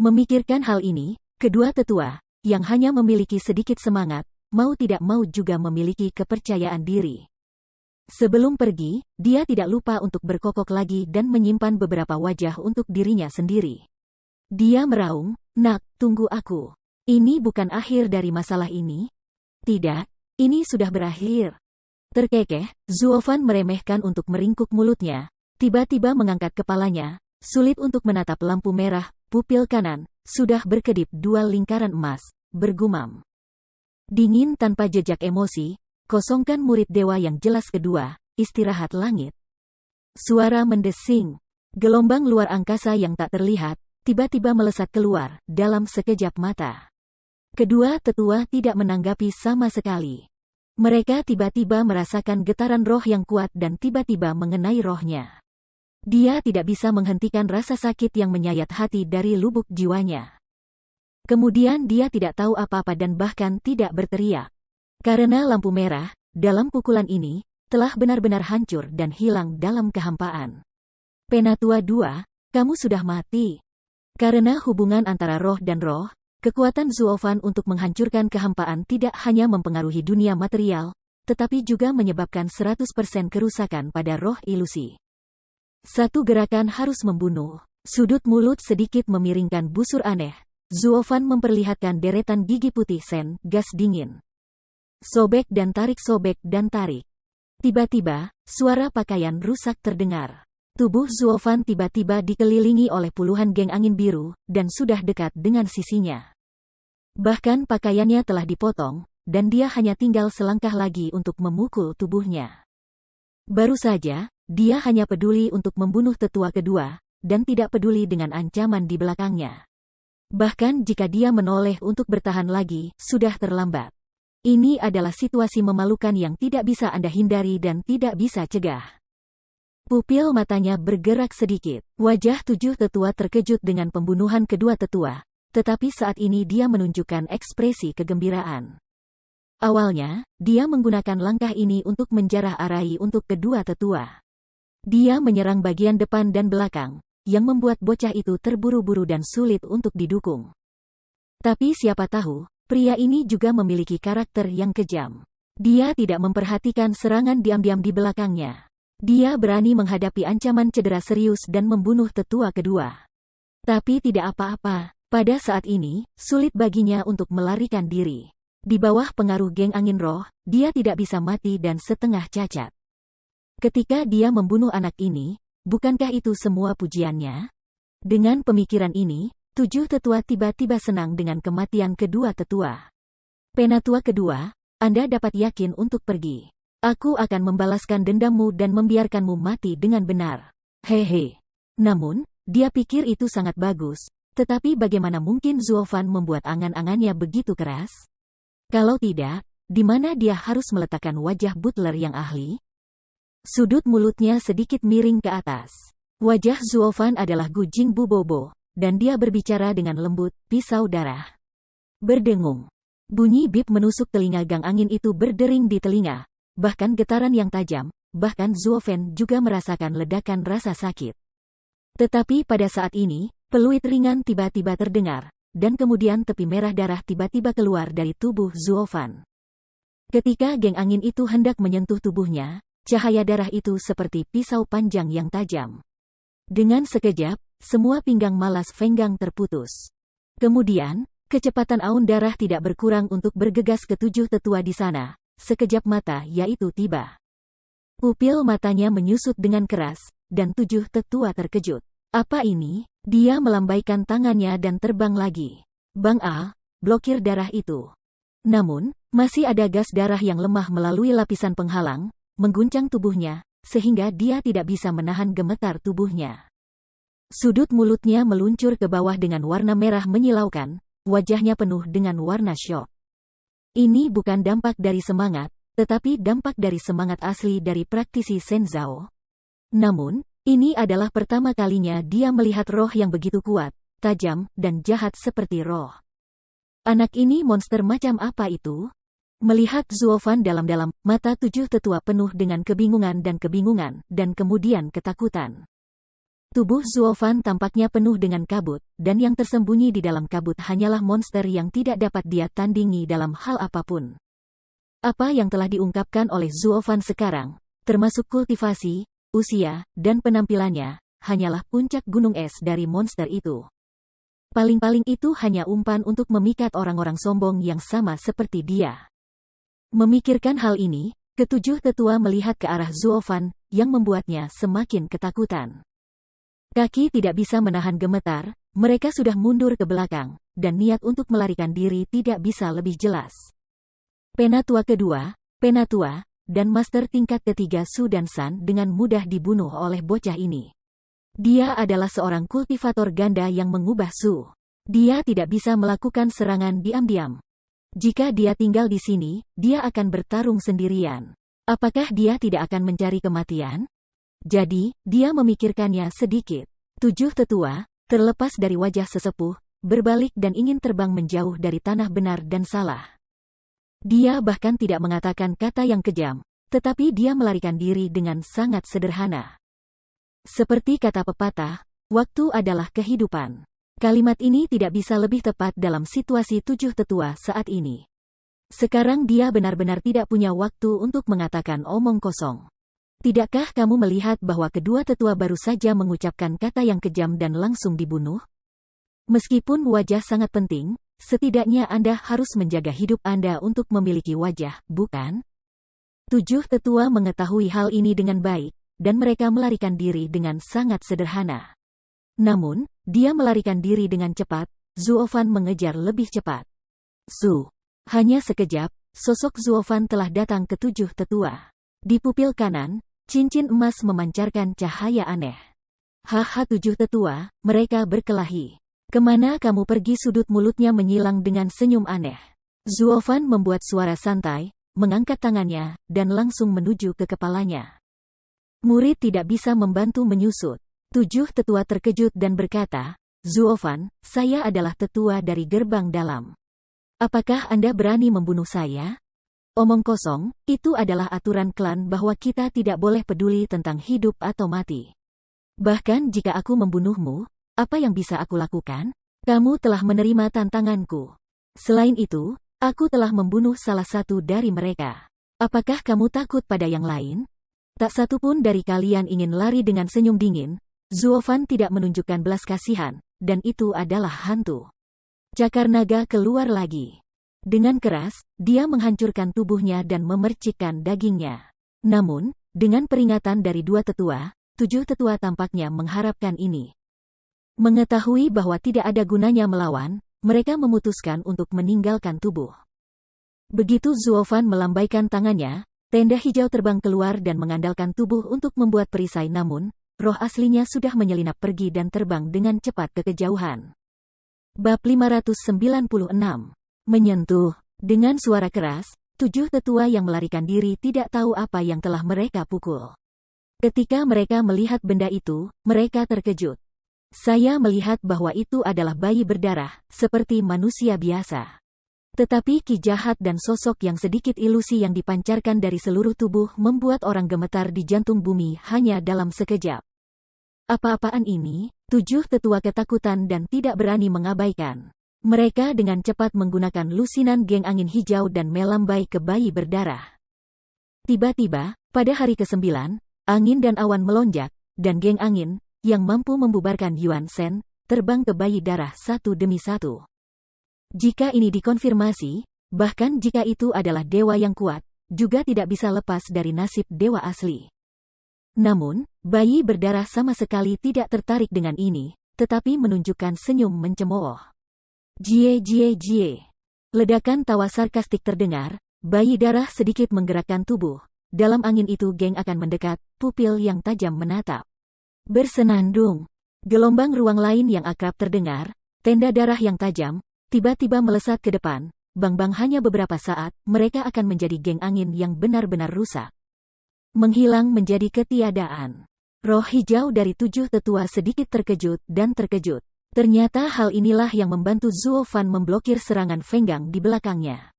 Memikirkan hal ini, kedua tetua, yang hanya memiliki sedikit semangat, mau tidak mau juga memiliki kepercayaan diri. Sebelum pergi, dia tidak lupa untuk berkokok lagi dan menyimpan beberapa wajah untuk dirinya sendiri. Dia meraung, "Nak, tunggu aku. Ini bukan akhir dari masalah ini." "Tidak. Ini sudah berakhir." Terkekeh, Zuofan meremehkan untuk meringkuk mulutnya, tiba-tiba mengangkat kepalanya, sulit untuk menatap lampu merah, pupil kanan, sudah berkedip 2 lingkaran emas, bergumam. Dingin tanpa jejak emosi, kosongkan murid dewa yang jelas kedua, istirahat langit. Suara mendesing. Gelombang luar angkasa yang tak terlihat, tiba-tiba melesat keluar, dalam sekejap mata. Kedua tetua tidak menanggapi sama sekali. Mereka tiba-tiba merasakan getaran roh yang kuat dan tiba-tiba mengenai rohnya. Dia tidak bisa menghentikan rasa sakit yang menyayat hati dari lubuk jiwanya. Kemudian dia tidak tahu apa-apa dan bahkan tidak berteriak. Karena lampu merah, dalam pukulan ini, telah benar-benar hancur dan hilang dalam kehampaan. Penatua 2, kamu sudah mati. Karena hubungan antara roh dan roh, kekuatan Zuofan untuk menghancurkan kehampaan tidak hanya mempengaruhi dunia material, tetapi juga menyebabkan 100% kerusakan pada roh ilusi. Satu gerakan harus membunuh. Sudut mulut sedikit memiringkan busur aneh. Zuofan memperlihatkan deretan gigi putih sen, gas dingin. Sobek dan tarik, sobek dan tarik. Tiba-tiba, suara pakaian rusak terdengar. Tubuh Zuofan tiba-tiba dikelilingi oleh puluhan geng angin biru, dan sudah dekat dengan sisinya. Bahkan pakaiannya telah dipotong, dan dia hanya tinggal selangkah lagi untuk memukul tubuhnya. Baru saja, dia hanya peduli untuk membunuh tetua kedua, dan tidak peduli dengan ancaman di belakangnya. Bahkan jika dia menoleh untuk bertahan lagi, sudah terlambat. Ini adalah situasi memalukan yang tidak bisa Anda hindari dan tidak bisa cegah. Pupil matanya bergerak sedikit. Wajah 7 tetua terkejut dengan pembunuhan kedua tetua, tetapi saat ini dia menunjukkan ekspresi kegembiraan. Awalnya, dia menggunakan langkah ini untuk menjarah arai untuk kedua tetua. Dia menyerang bagian depan dan belakang, yang membuat bocah itu terburu-buru dan sulit untuk didukung. Tapi siapa tahu, pria ini juga memiliki karakter yang kejam. Dia tidak memperhatikan serangan diam-diam di belakangnya. Dia berani menghadapi ancaman cedera serius dan membunuh tetua kedua. Tapi tidak apa-apa, pada saat ini, sulit baginya untuk melarikan diri. Di bawah pengaruh geng angin roh, dia tidak bisa mati dan setengah cacat. Ketika dia membunuh anak ini, bukankah itu semua pujiannya? Dengan pemikiran ini, 7 tetua tiba-tiba senang dengan kematian kedua tetua. Penatua kedua, Anda dapat yakin untuk pergi. Aku akan membalaskan dendammu dan membiarkanmu mati dengan benar. Hehe. Namun, dia pikir itu sangat bagus, tetapi bagaimana mungkin Zuofan membuat angan-angannya begitu keras? Kalau tidak, di mana dia harus meletakkan wajah butler yang ahli? Sudut mulutnya sedikit miring ke atas. Wajah Zuofan adalah Gu Jingbu Bobo, dan dia berbicara dengan lembut, pisau darah. Berdengung. Bunyi bip menusuk telinga gang angin itu berdering di telinga, bahkan getaran yang tajam, bahkan Zuofen juga merasakan ledakan rasa sakit. Tetapi pada saat ini, peluit ringan tiba-tiba terdengar, dan kemudian tepi merah darah tiba-tiba keluar dari tubuh Zuofen. Ketika geng angin itu hendak menyentuh tubuhnya, cahaya darah itu seperti pisau panjang yang tajam. Dengan sekejap, semua pinggang malas Fenggang terputus. Kemudian, kecepatan aun darah tidak berkurang untuk bergegas ke 7 tetua di sana. Sekejap mata yaitu tiba. Pupil matanya menyusut dengan keras, dan 7 tetua terkejut. Apa ini? Dia melambaikan tangannya dan terbang lagi. Bang A, blokir darah itu. Namun, masih ada gas darah yang lemah melalui lapisan penghalang, mengguncang tubuhnya, sehingga dia tidak bisa menahan gemetar tubuhnya. Sudut mulutnya meluncur ke bawah dengan warna merah menyilaukan, wajahnya penuh dengan warna syok. Ini bukan dampak dari semangat, tetapi dampak dari semangat asli dari praktisi Shenzhou. Namun, ini adalah pertama kalinya dia melihat roh yang begitu kuat, tajam, dan jahat seperti roh. Anak ini monster macam apa itu? Melihat Zuofen dalam-dalam, mata 7 tetua penuh dengan kebingungan, dan kemudian ketakutan. Tubuh Zuofen tampaknya penuh dengan kabut, dan yang tersembunyi di dalam kabut hanyalah monster yang tidak dapat dia tandingi dalam hal apapun. Apa yang telah diungkapkan oleh Zuofen sekarang, termasuk kultivasi, usia, dan penampilannya, hanyalah puncak gunung es dari monster itu. Paling-paling itu hanya umpan untuk memikat orang-orang sombong yang sama seperti dia. Memikirkan hal ini, ketujuh tetua melihat ke arah Zuofen, yang membuatnya semakin ketakutan. Kaki tidak bisa menahan gemetar, mereka sudah mundur ke belakang, dan niat untuk melarikan diri tidak bisa lebih jelas. Penatua kedua, penatua, dan master tingkat ketiga Su dan San dengan mudah dibunuh oleh bocah ini. Dia adalah seorang kultivator ganda yang mengubah Su. Dia tidak bisa melakukan serangan diam-diam. Jika dia tinggal di sini, dia akan bertarung sendirian. Apakah dia tidak akan mencari kematian? Jadi, dia memikirkannya sedikit. 7 tetua, terlepas dari wajah sesepuh, berbalik dan ingin terbang menjauh dari tanah benar dan salah. Dia bahkan tidak mengatakan kata yang kejam, tetapi dia melarikan diri dengan sangat sederhana. Seperti kata pepatah, waktu adalah kehidupan. Kalimat ini tidak bisa lebih tepat dalam situasi 7 tetua saat ini. Sekarang dia benar-benar tidak punya waktu untuk mengatakan omong kosong. Tidakkah kamu melihat bahwa kedua tetua baru saja mengucapkan kata yang kejam dan langsung dibunuh? Meskipun wajah sangat penting, setidaknya Anda harus menjaga hidup Anda untuk memiliki wajah, bukan? 7 tetua mengetahui hal ini dengan baik, dan mereka melarikan diri dengan sangat sederhana. Namun, dia melarikan diri dengan cepat, Zuofen mengejar lebih cepat. Su. Hanya sekejap, sosok Zuofen telah datang ke 7 tetua. Di pupil kanan, cincin emas memancarkan cahaya aneh. Haha 7 tetua, mereka berkelahi. Kemana kamu pergi? Sudut mulutnya menyilang dengan senyum aneh. Zuofen membuat suara santai, mengangkat tangannya, dan langsung menuju ke kepalanya. Murid tidak bisa membantu menyusut. 7 tetua terkejut dan berkata, Zuofen, saya adalah tetua dari gerbang dalam. Apakah Anda berani membunuh saya? Omong kosong, itu adalah aturan klan bahwa kita tidak boleh peduli tentang hidup atau mati. Bahkan jika aku membunuhmu, apa yang bisa aku lakukan? Kamu telah menerima tantanganku. Selain itu, aku telah membunuh salah satu dari mereka. Apakah kamu takut pada yang lain? Tak satu pun dari kalian ingin lari. Dengan senyum dingin, Zuofen tidak menunjukkan belas kasihan, dan itu adalah hantu. Cakar naga keluar lagi. Dengan keras, dia menghancurkan tubuhnya dan memercikkan dagingnya. Namun, dengan peringatan dari 2 tetua, 7 tetua tampaknya mengharapkan ini. Mengetahui bahwa tidak ada gunanya melawan, mereka memutuskan untuk meninggalkan tubuh. Begitu Zuofen melambaikan tangannya, tenda hijau terbang keluar dan mengandalkan tubuh untuk membuat perisai, namun, roh aslinya sudah menyelinap pergi dan terbang dengan cepat ke kejauhan. Bab 596. Menyentuh. Dengan suara keras, 7 tetua yang melarikan diri tidak tahu apa yang telah mereka pukul. Ketika mereka melihat benda itu, mereka terkejut. Saya melihat bahwa itu adalah bayi berdarah, seperti manusia biasa. Tetapi ki jahat dan sosok yang sedikit ilusi yang dipancarkan dari seluruh tubuh membuat orang gemetar di jantung bumi hanya dalam sekejap. Apa-apaan ini? 7 tetua ketakutan dan tidak berani mengabaikan. Mereka dengan cepat menggunakan lusinan geng angin hijau dan melambai ke bayi berdarah. Tiba-tiba, pada hari ke-9, angin dan awan melonjak, dan geng angin, yang mampu membubarkan Yuan Shen, terbang ke bayi darah satu demi satu. Jika ini dikonfirmasi, bahkan jika itu adalah dewa yang kuat, juga tidak bisa lepas dari nasib dewa asli. Namun, bayi berdarah sama sekali tidak tertarik dengan ini, tetapi menunjukkan senyum mencemooh. Jie jie jie. Ledakan tawa sarkastik terdengar, bayi darah sedikit menggerakkan tubuh. Dalam angin itu geng akan mendekat, pupil yang tajam menatap. Bersenandung. Gelombang ruang lain yang akrab terdengar, tenda darah yang tajam, tiba-tiba melesat ke depan, bang-bang hanya beberapa saat, mereka akan menjadi geng angin yang benar-benar rusak. Menghilang menjadi ketiadaan. Roh hijau dari 7 tetua sedikit terkejut dan terkejut. Ternyata hal inilah yang membantu Zuo Fan memblokir serangan Feng Gang di belakangnya.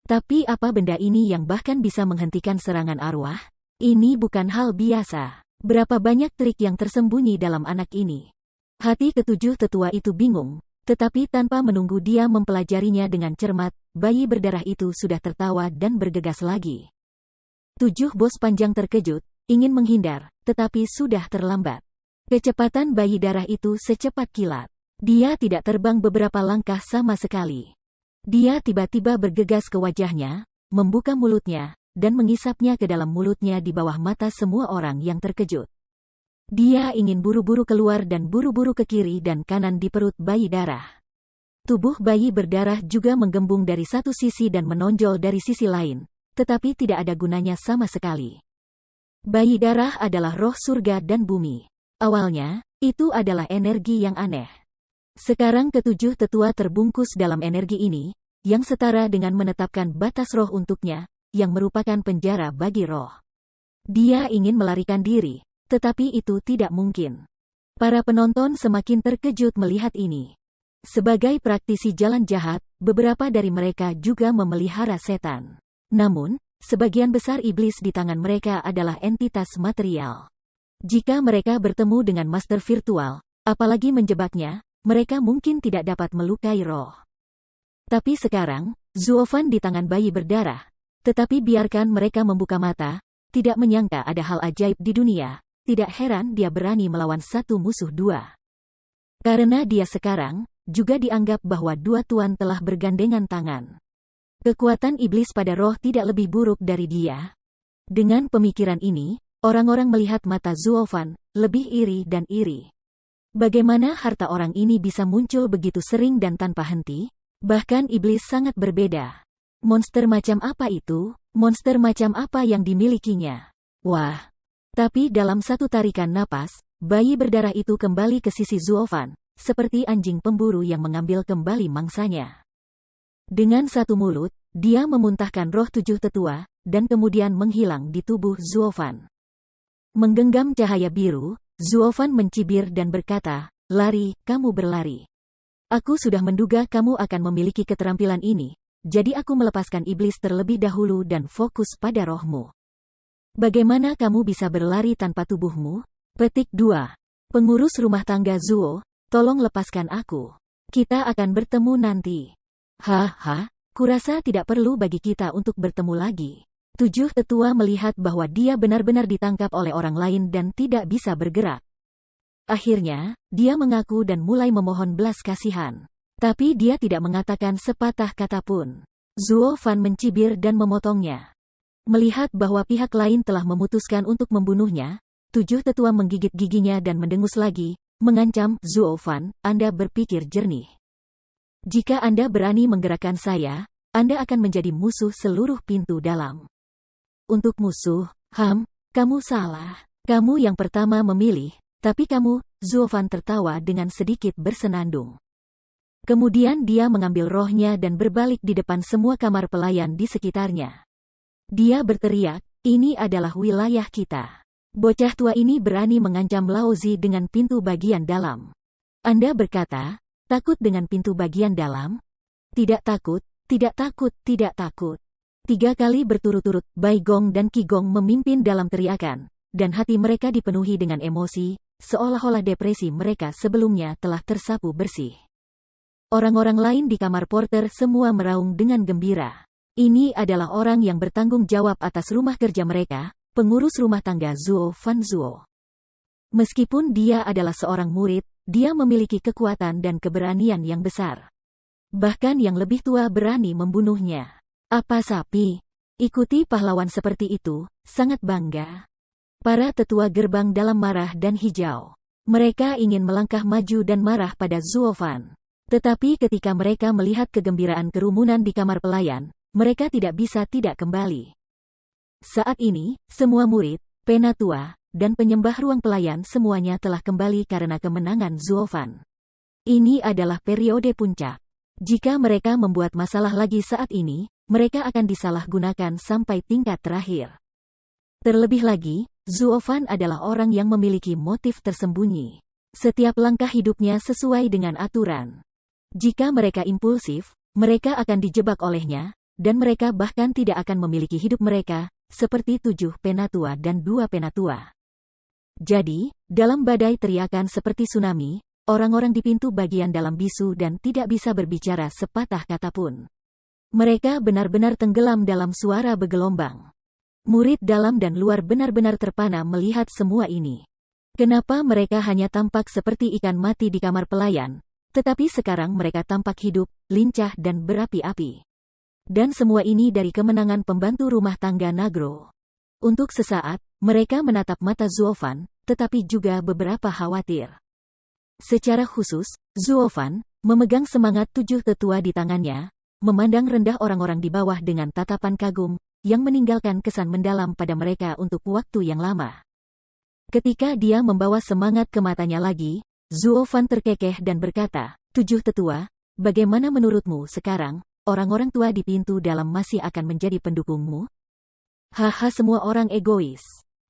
Tapi apa benda ini yang bahkan bisa menghentikan serangan arwah? Ini bukan hal biasa. Berapa banyak trik yang tersembunyi dalam anak ini? Hati ke-7 tetua itu bingung. Tetapi tanpa menunggu dia mempelajarinya dengan cermat, bayi berdarah itu sudah tertawa dan bergegas lagi. 7 bos panjang terkejut, ingin menghindar, tetapi sudah terlambat. Kecepatan bayi darah itu secepat kilat. Dia tidak terbang beberapa langkah sama sekali. Dia tiba-tiba bergegas ke wajahnya, membuka mulutnya, dan mengisapnya ke dalam mulutnya di bawah mata semua orang yang terkejut. Dia ingin buru-buru keluar dan buru-buru ke kiri dan kanan di perut bayi darah. Tubuh bayi berdarah juga menggembung dari satu sisi dan menonjol dari sisi lain, tetapi tidak ada gunanya sama sekali. Bayi darah adalah roh surga dan bumi. Awalnya, itu adalah energi yang aneh. Sekarang ke-7 tetua terbungkus dalam energi ini, yang setara dengan menetapkan batas roh untuknya, yang merupakan penjara bagi roh. Dia ingin melarikan diri. Tetapi itu tidak mungkin. Para penonton semakin terkejut melihat ini. Sebagai praktisi jalan jahat, beberapa dari mereka juga memelihara setan. Namun, sebagian besar iblis di tangan mereka adalah entitas material. Jika mereka bertemu dengan master virtual, apalagi menjebaknya, mereka mungkin tidak dapat melukai roh. Tapi sekarang, Zuo Fan di tangan bayi berdarah. Tetapi biarkan mereka membuka mata, tidak menyangka ada hal ajaib di dunia. Tidak heran dia berani melawan satu musuh dua. Karena dia sekarang, juga dianggap bahwa dua tuan telah bergandengan tangan. Kekuatan iblis pada roh tidak lebih buruk dari dia. Dengan pemikiran ini, orang-orang melihat mata Zuo Fan, lebih iri dan iri. Bagaimana harta orang ini bisa muncul begitu sering dan tanpa henti? Bahkan iblis sangat berbeda. Monster macam apa itu? Monster macam apa yang dimilikinya? Wah! Tapi dalam satu tarikan napas, bayi berdarah itu kembali ke sisi Zuo Fan, seperti anjing pemburu yang mengambil kembali mangsanya. Dengan satu mulut, dia memuntahkan roh 7 tetua, dan kemudian menghilang di tubuh Zuo Fan. Menggenggam cahaya biru, Zuo Fan mencibir dan berkata, "Lari, kamu berlari. Aku sudah menduga kamu akan memiliki keterampilan ini, jadi aku melepaskan iblis terlebih dahulu dan fokus pada rohmu. Bagaimana kamu bisa berlari tanpa tubuhmu?" Petik 2. Pengurus rumah tangga Zuo, tolong lepaskan aku. Kita akan bertemu nanti. Haha, kurasa tidak perlu bagi kita untuk bertemu lagi. 7 tetua melihat bahwa dia benar-benar ditangkap oleh orang lain dan tidak bisa bergerak. Akhirnya, dia mengaku dan mulai memohon belas kasihan. Tapi dia tidak mengatakan sepatah kata pun. Zuo Fan mencibir dan memotongnya. Melihat bahwa pihak lain telah memutuskan untuk membunuhnya, 7 tetua menggigit giginya dan mendengus lagi, mengancam, "Zuo Fan, Anda berpikir jernih. Jika Anda berani menggerakkan saya, Anda akan menjadi musuh seluruh pintu dalam." Untuk musuh, kamu salah. Kamu yang pertama memilih, tapi kamu, Zuo Fan tertawa dengan sedikit bersenandung. Kemudian dia mengambil rohnya dan berbalik di depan semua kamar pelayan di sekitarnya. Dia berteriak, "Ini adalah wilayah kita." Bocah tua ini berani mengancam Laozi dengan pintu bagian dalam. Anda berkata, takut dengan pintu bagian dalam? Tidak takut, Tidak takut, tidak takut. 3 kali berturut-turut, Bai Gong dan Qi Gong memimpin dalam teriakan, dan hati mereka dipenuhi dengan emosi, seolah-olah depresi mereka sebelumnya telah tersapu bersih. Orang-orang lain di kamar porter semua meraung dengan gembira. Ini adalah orang yang bertanggung jawab atas rumah kerja mereka, pengurus rumah tangga Zuo Fan Zuo. Meskipun dia adalah seorang murid, dia memiliki kekuatan dan keberanian yang besar. Bahkan yang lebih tua berani membunuhnya. Apa sapi? Ikuti pahlawan seperti itu, sangat bangga. Para tetua gerbang dalam marah dan hijau. Mereka ingin melangkah maju dan marah pada Zuo Fan. Tetapi ketika mereka melihat kegembiraan kerumunan di kamar pelayan, mereka tidak bisa tidak kembali. Saat ini, semua murid, penatua, dan penyembah ruang pelayan semuanya telah kembali karena kemenangan Zuo Fan. Ini adalah periode puncak. Jika mereka membuat masalah lagi saat ini, mereka akan disalahgunakan sampai tingkat terakhir. Terlebih lagi, Zuo Fan adalah orang yang memiliki motif tersembunyi. Setiap langkah hidupnya sesuai dengan aturan. Jika mereka impulsif, mereka akan dijebak olehnya, dan mereka bahkan tidak akan memiliki hidup mereka, seperti 7 penatua dan 2 penatua. Jadi, dalam badai teriakan seperti tsunami, orang-orang di pintu bagian dalam bisu dan tidak bisa berbicara sepatah kata pun. Mereka benar-benar tenggelam dalam suara bergelombang. Murid dalam dan luar benar-benar terpana melihat semua ini. Kenapa mereka hanya tampak seperti ikan mati di kamar pelayan, tetapi sekarang mereka tampak hidup, lincah dan berapi-api. Dan semua ini dari kemenangan pembantu rumah tangga Nagro. Untuk sesaat, mereka menatap mata Zuo Fan, tetapi juga beberapa khawatir. Secara khusus, Zuo Fan memegang semangat 7 tetua di tangannya, memandang rendah orang-orang di bawah dengan tatapan kagum, yang meninggalkan kesan mendalam pada mereka untuk waktu yang lama. Ketika dia membawa semangat ke matanya lagi, Zuo Fan terkekeh dan berkata, 7 tetua, bagaimana menurutmu sekarang, orang-orang tua di pintu dalam masih akan menjadi pendukungmu? Haha, semua orang egois.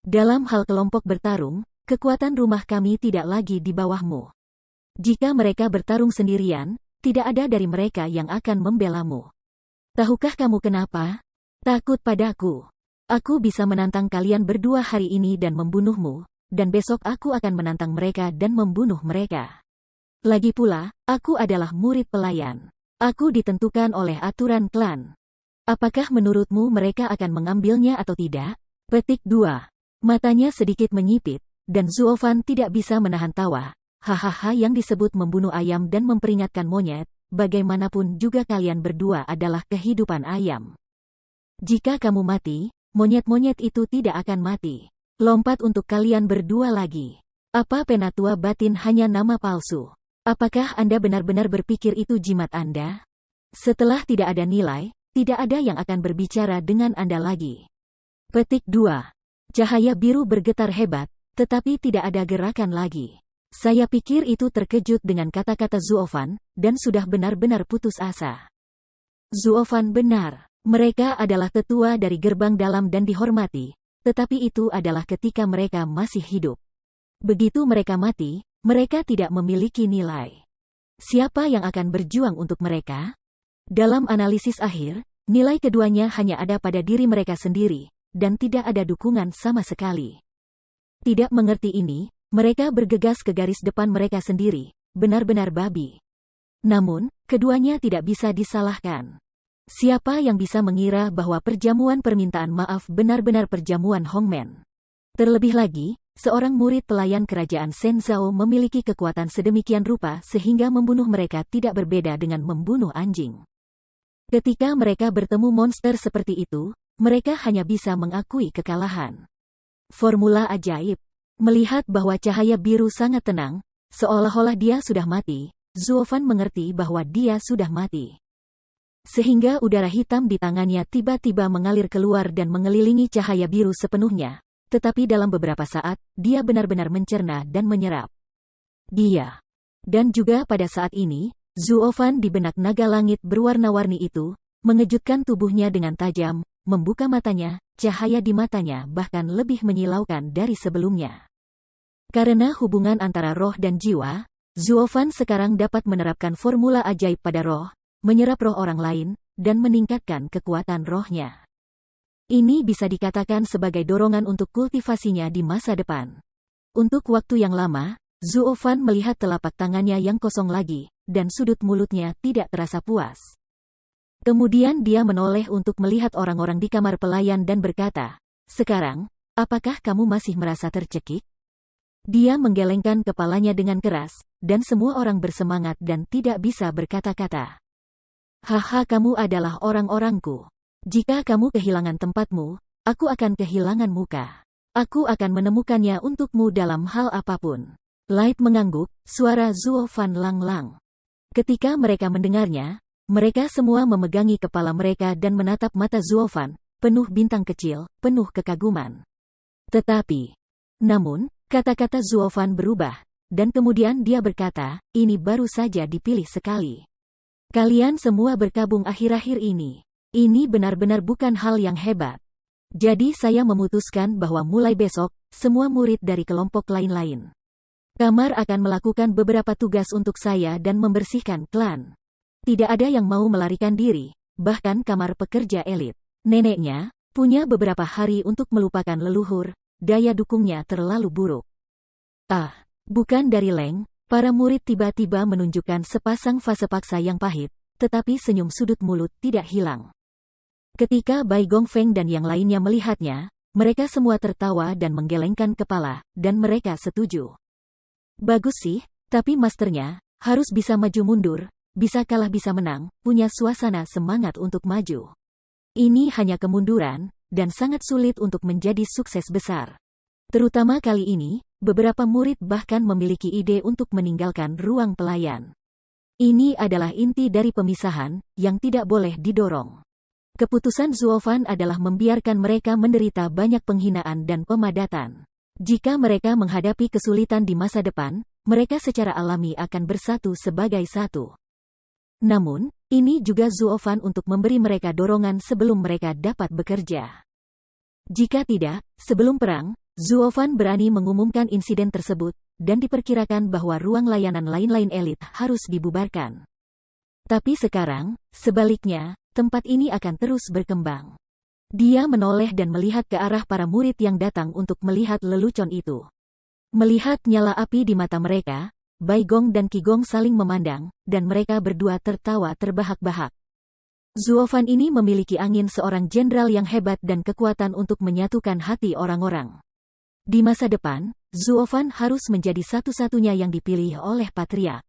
Dalam hal kelompok bertarung, kekuatan rumah kami tidak lagi di bawahmu. Jika mereka bertarung sendirian, tidak ada dari mereka yang akan membelamu. Tahukah kamu kenapa? Takut padaku. Aku bisa menantang kalian berdua hari ini dan membunuhmu, dan besok aku akan menantang mereka dan membunuh mereka. Lagi pula, aku adalah murid pelayan. Aku ditentukan oleh aturan klan. Apakah menurutmu mereka akan mengambilnya atau tidak? Petik 2. Matanya sedikit menyipit, dan Zuo Fan tidak bisa menahan tawa. Hahaha, yang disebut membunuh ayam dan memperingatkan monyet, bagaimanapun juga kalian berdua adalah kehidupan ayam. Jika kamu mati, monyet-monyet itu tidak akan mati. Lompat untuk kalian berdua lagi. Apa penatua batin hanya nama palsu? Apakah Anda benar-benar berpikir itu jimat Anda? Setelah tidak ada nilai, tidak ada yang akan berbicara dengan Anda lagi. Petik 2. Cahaya biru bergetar hebat, tetapi tidak ada gerakan lagi. Saya pikir itu terkejut dengan kata-kata Zuo Fan, dan sudah benar-benar putus asa. Zuo Fan benar. Mereka adalah tetua dari gerbang dalam dan dihormati, tetapi itu adalah ketika mereka masih hidup. Begitu mereka mati, mereka tidak memiliki nilai. Siapa yang akan berjuang untuk mereka? Dalam analisis akhir, nilai keduanya hanya ada pada diri mereka sendiri, dan tidak ada dukungan sama sekali. Tidak mengerti ini, mereka bergegas ke garis depan mereka sendiri, benar-benar babi. Namun, keduanya tidak bisa disalahkan. Siapa yang bisa mengira bahwa perjamuan permintaan maaf benar-benar perjamuan Hongmen? Terlebih lagi, seorang murid pelayan kerajaan Shenzhou memiliki kekuatan sedemikian rupa sehingga membunuh mereka tidak berbeda dengan membunuh anjing. Ketika mereka bertemu monster seperti itu, mereka hanya bisa mengakui kekalahan. Formula ajaib. Melihat bahwa cahaya biru sangat tenang, seolah-olah dia sudah mati, Zuo Fan mengerti bahwa dia sudah mati. Sehingga udara hitam di tangannya tiba-tiba mengalir keluar dan mengelilingi cahaya biru sepenuhnya, tetapi dalam beberapa saat, dia benar-benar mencerna dan menyerap. Dia. Dan juga pada saat ini, Zuo Fan di benak naga langit berwarna-warni itu, mengejutkan tubuhnya dengan tajam, membuka matanya, cahaya di matanya bahkan lebih menyilaukan dari sebelumnya. Karena hubungan antara roh dan jiwa, Zuo Fan sekarang dapat menerapkan formula ajaib pada roh, menyerap roh orang lain, dan meningkatkan kekuatan rohnya. Ini bisa dikatakan sebagai dorongan untuk kultivasinya di masa depan. Untuk waktu yang lama, Zuo Fan melihat telapak tangannya yang kosong lagi, dan sudut mulutnya tidak terasa puas. Kemudian dia menoleh untuk melihat orang-orang di kamar pelayan dan berkata, "Sekarang, apakah kamu masih merasa tercekik?" Dia menggelengkan kepalanya dengan keras, dan semua orang bersemangat dan tidak bisa berkata-kata. "Haha, kamu adalah orang-orangku. Jika kamu kehilangan tempatmu, aku akan kehilangan muka. Aku akan menemukannya untukmu dalam hal apapun." Light mengangguk, suara Zuo Fan lang-lang. Ketika mereka mendengarnya, mereka semua memegangi kepala mereka dan menatap mata Zuo Fan, penuh bintang kecil, penuh kekaguman. Namun, kata-kata Zuo Fan berubah, dan kemudian dia berkata, "Ini baru saja dipilih sekali. Kalian semua berkabung akhir-akhir ini. Ini benar-benar bukan hal yang hebat. Jadi saya memutuskan bahwa mulai besok, semua murid dari kelompok lain-lain kamar akan melakukan beberapa tugas untuk saya dan membersihkan klan. Tidak ada yang mau melarikan diri, bahkan kamar pekerja elit. Neneknya punya beberapa hari untuk melupakan leluhur, daya dukungnya terlalu buruk." Bukan dari Leng, para murid tiba-tiba menunjukkan sepasang fase paksa yang pahit, tetapi senyum sudut mulut tidak hilang. Ketika Bai Gongfeng dan yang lainnya melihatnya, mereka semua tertawa dan menggelengkan kepala, dan mereka setuju. "Bagus sih, tapi masternya harus bisa maju mundur, bisa kalah bisa menang, punya suasana semangat untuk maju. Ini hanya kemunduran, dan sangat sulit untuk menjadi sukses besar." Terutama kali ini, beberapa murid bahkan memiliki ide untuk meninggalkan ruang pelayan. Ini adalah inti dari pemisahan, yang tidak boleh didorong. Keputusan Zuo Fan adalah membiarkan mereka menderita banyak penghinaan dan pemadatan. Jika mereka menghadapi kesulitan di masa depan, mereka secara alami akan bersatu sebagai satu. Namun, ini juga Zuo Fan untuk memberi mereka dorongan sebelum mereka dapat bekerja. Jika tidak, sebelum perang, Zuo Fan berani mengumumkan insiden tersebut, dan diperkirakan bahwa ruang layanan lain-lain elit harus dibubarkan. Tapi sekarang, sebaliknya, tempat ini akan terus berkembang. Dia menoleh dan melihat ke arah para murid yang datang untuk melihat lelucon itu. Melihat nyala api di mata mereka, Bai Gong dan Qi Gong saling memandang, dan mereka berdua tertawa terbahak-bahak. Zuo Fan ini memiliki angin seorang jenderal yang hebat dan kekuatan untuk menyatukan hati orang-orang. Di masa depan, Zuo Fan harus menjadi satu-satunya yang dipilih oleh Patriark.